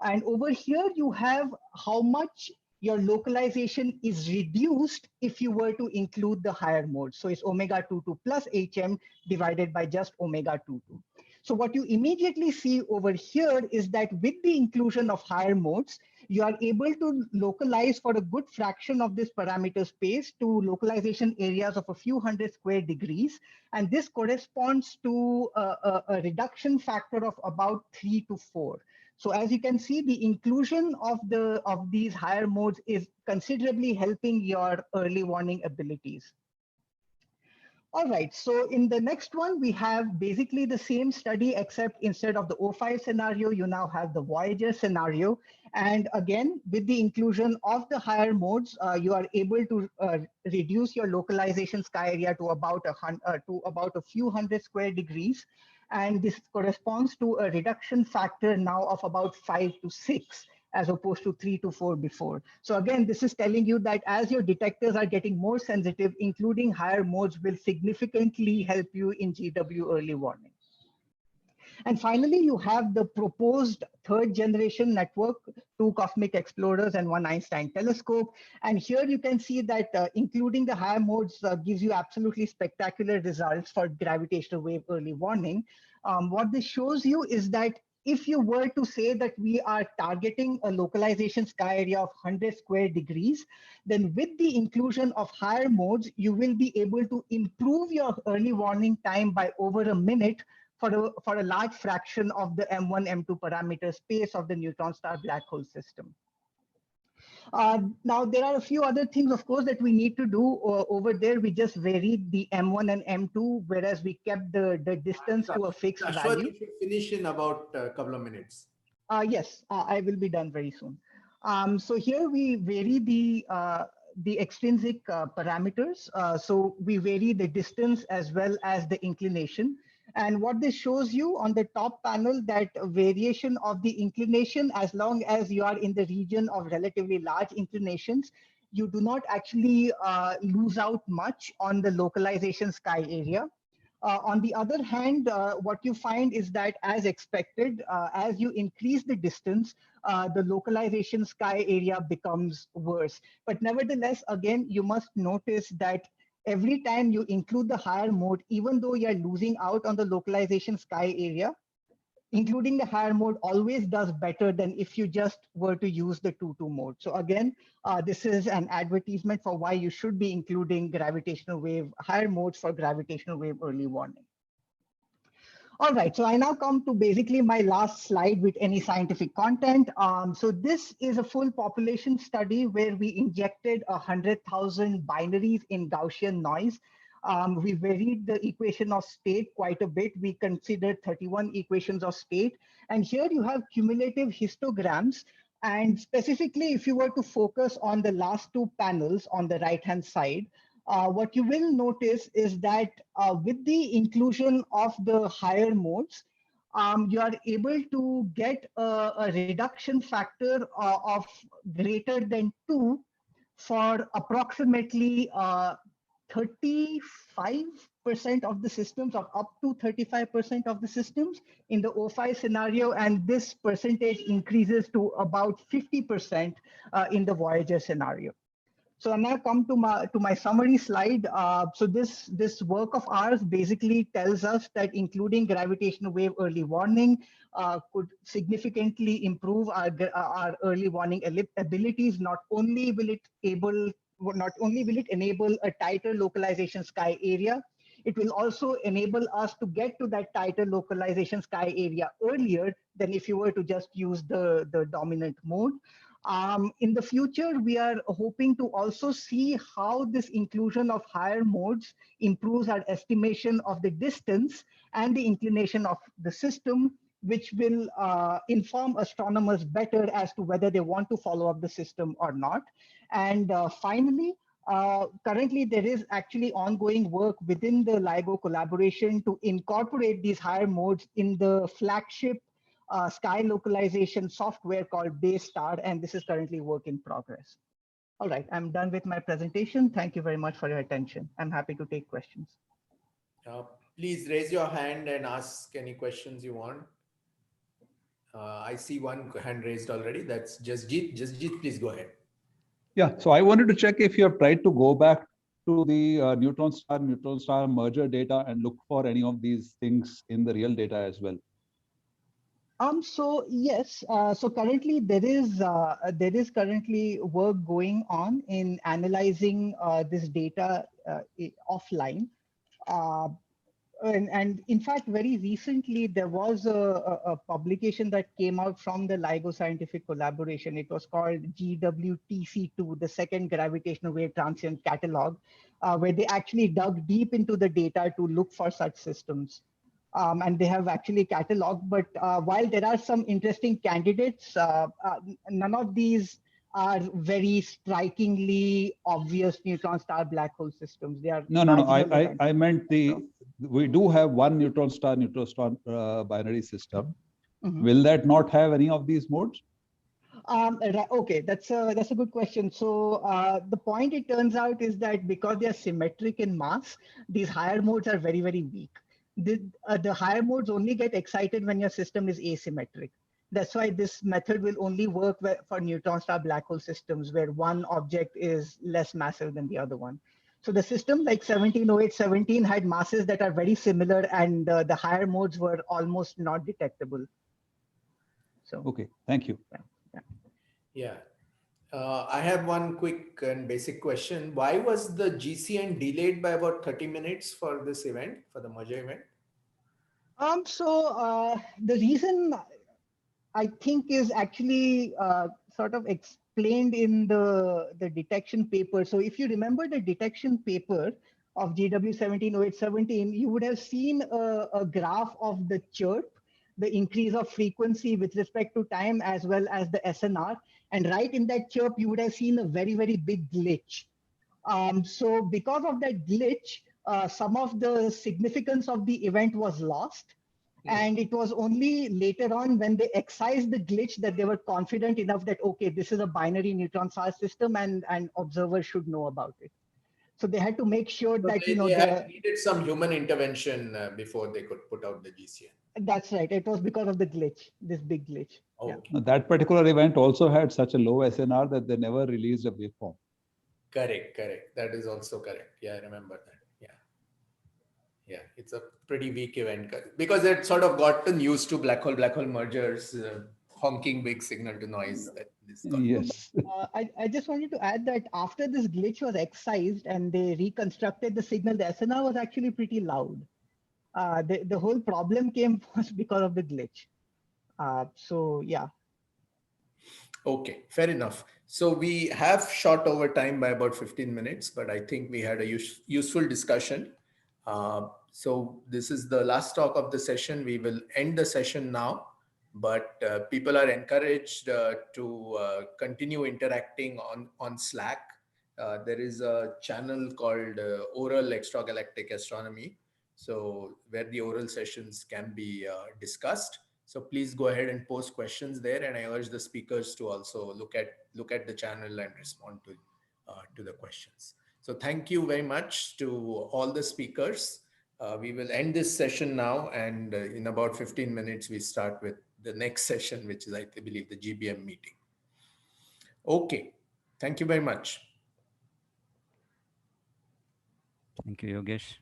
And over here, you have how much your localization is reduced if you were to include the higher modes. So it's omega 22 plus HM divided by just omega 22. So what you immediately see over here is that with the inclusion of higher modes, you are able to localize for a good fraction of this parameter space to localization areas of a few hundred square degrees. And this corresponds to a reduction factor of about 3 to 4. So as you can see, the inclusion of these higher modes is considerably helping your early warning abilities. All right, so in the next one, we have basically the same study, except instead of the O5 scenario, you now have the Voyager scenario. And again, with the inclusion of the higher modes, you are able to reduce your localization sky area to about a few hundred square degrees. And this corresponds to a reduction factor now of about 5 to 6, as opposed to 3 to 4 before. So again, this is telling you that as your detectors are getting more sensitive, including higher modes will significantly help you in GW early warning. And finally, you have the proposed 3rd generation network, 2 Cosmic Explorers and 1 Einstein telescope. And here you can see that including the higher modes gives you absolutely spectacular results for gravitational wave early warning. What this shows you is that if you were to say that we are targeting a localization sky area of 100 square degrees, then with the inclusion of higher modes, you will be able to improve your early warning time by over a minute for a large fraction of the M1, M2 parameter space of the neutron star black hole system. Now, there are a few other things, of course, that we need to do over there. We just varied the M1 and M2, whereas we kept the distance to a fixed value. You should finish in about a couple of minutes. Yes, I will be done very soon. So here we vary the extrinsic parameters. So we vary the distance as well as the inclination. And what this shows you on the top panel, that variation of the inclination, as long as you are in the region of relatively large inclinations, you do not actually lose out much on the localization sky area. On the other hand, what you find is that, as expected, as you increase the distance, the localization sky area becomes worse. But nevertheless, again, you must notice that every time you include the higher mode, even though you're losing out on the localization sky area, including the higher mode always does better than if you just were to use the 2.2 mode. So again, this is an advertisement for why you should be including gravitational wave, higher modes for gravitational wave early warning. All right, so I now come to basically my last slide with any scientific content. So this is a full population study where we injected 100,000 binaries in Gaussian noise. We varied the equation of state quite a bit. We considered 31 equations of state. And here you have cumulative histograms. And specifically, if you were to focus on the last 2 panels on the right-hand side, what you will notice is that with the inclusion of the higher modes, you are able to get a reduction factor of greater than 2 for approximately 35% of the systems, or up to 35% of the systems in the O5 scenario, and this percentage increases to about 50% in the Voyager scenario. So I now come to my summary slide. So this work of ours basically tells us that including gravitational wave early warning could significantly improve our early warning abilities. Not only will it enable a tighter localization sky area, it will also enable us to get to that tighter localization sky area earlier than if you were to just use the dominant mode. In the future, we are hoping to also see how this inclusion of higher modes improves our estimation of the distance and the inclination of the system, which will inform astronomers better as to whether they want to follow up the system or not. And finally, currently there is actually ongoing work within the LIGO collaboration to incorporate these higher modes in the flagship sky localization software called Daystar, and this is currently work in progress. All right, I'm done with my presentation. Thank you very much for your attention. I'm happy to take questions. Please raise your hand and ask any questions you want. I see one hand raised already. That's Jasjeet. Jasjeet, please go ahead. Yeah, so I wanted to check if you have tried to go back to the neutron star merger data and look for any of these things in the real data as well. So yes, so currently there is currently work going on in analyzing this data offline. And in fact, very recently, there was a publication that came out from the LIGO scientific collaboration. It was called GWTC2, the Second Gravitational Wave Transient Catalog, where they actually dug deep into the data to look for such systems. And they have actually cataloged, but while there are some interesting candidates, none of these are very strikingly obvious neutron star black hole systems. They are no. I meant we do have one neutron star binary system. Mm-hmm. Will that not have any of these modes? Okay, that's a good question. So the point it turns out is that because they are symmetric in mass, these higher modes are very, very weak. The higher modes only get excited when your system is asymmetric. That's why this method will only work for neutron star black hole systems where one object is less massive than the other one. So the system like 170817 had masses that are very similar, and the higher modes were almost not detectable. So okay, thank you. Yeah. I have one quick and basic question. Why was the GCN delayed by about 30 minutes for this event, for the merger event? So the reason I think is actually sort of explained in the detection paper. So if you remember the detection paper of GW170817, you would have seen a graph of the chirp, the increase of frequency with respect to time, as well as the SNR. And right in that chirp, you would have seen a very, very big glitch. So because of that glitch, some of the significance of the event was lost. And it was only later on when they excised the glitch that they were confident enough that, okay, this is a binary neutron star system and observers should know about it. So they had to make sure that, they needed some human intervention before they could put out the GCN. That's right. It was because of the glitch, this big glitch. Okay. Yeah. That particular event also had such a low SNR that they never released a waveform. Correct. That is also correct. Yeah, I remember that. Yeah, it's a pretty weak event because it sort of gotten used to black hole mergers, honking big signal to noise. Yes. I just wanted to add that after this glitch was excised and they reconstructed the signal, the SNR was actually pretty loud. The whole problem came because of the glitch. So yeah. Okay, fair enough. So we have shot over time by about 15 minutes, but I think we had a useful discussion. So this is the last talk of the session. We will end the session now, but people are encouraged to continue interacting on Slack. there is a channel called Oral Extragalactic Astronomy. So where the oral sessions can be discussed. So please go ahead and post questions there, and I urge the speakers to also look at the channel and respond to the questions. So thank you very much to all the speakers. We will end this session now, and in about 15 minutes we start with the next session, which is, I believe, the GBM meeting. Okay, thank you very much. Thank you, Yogesh.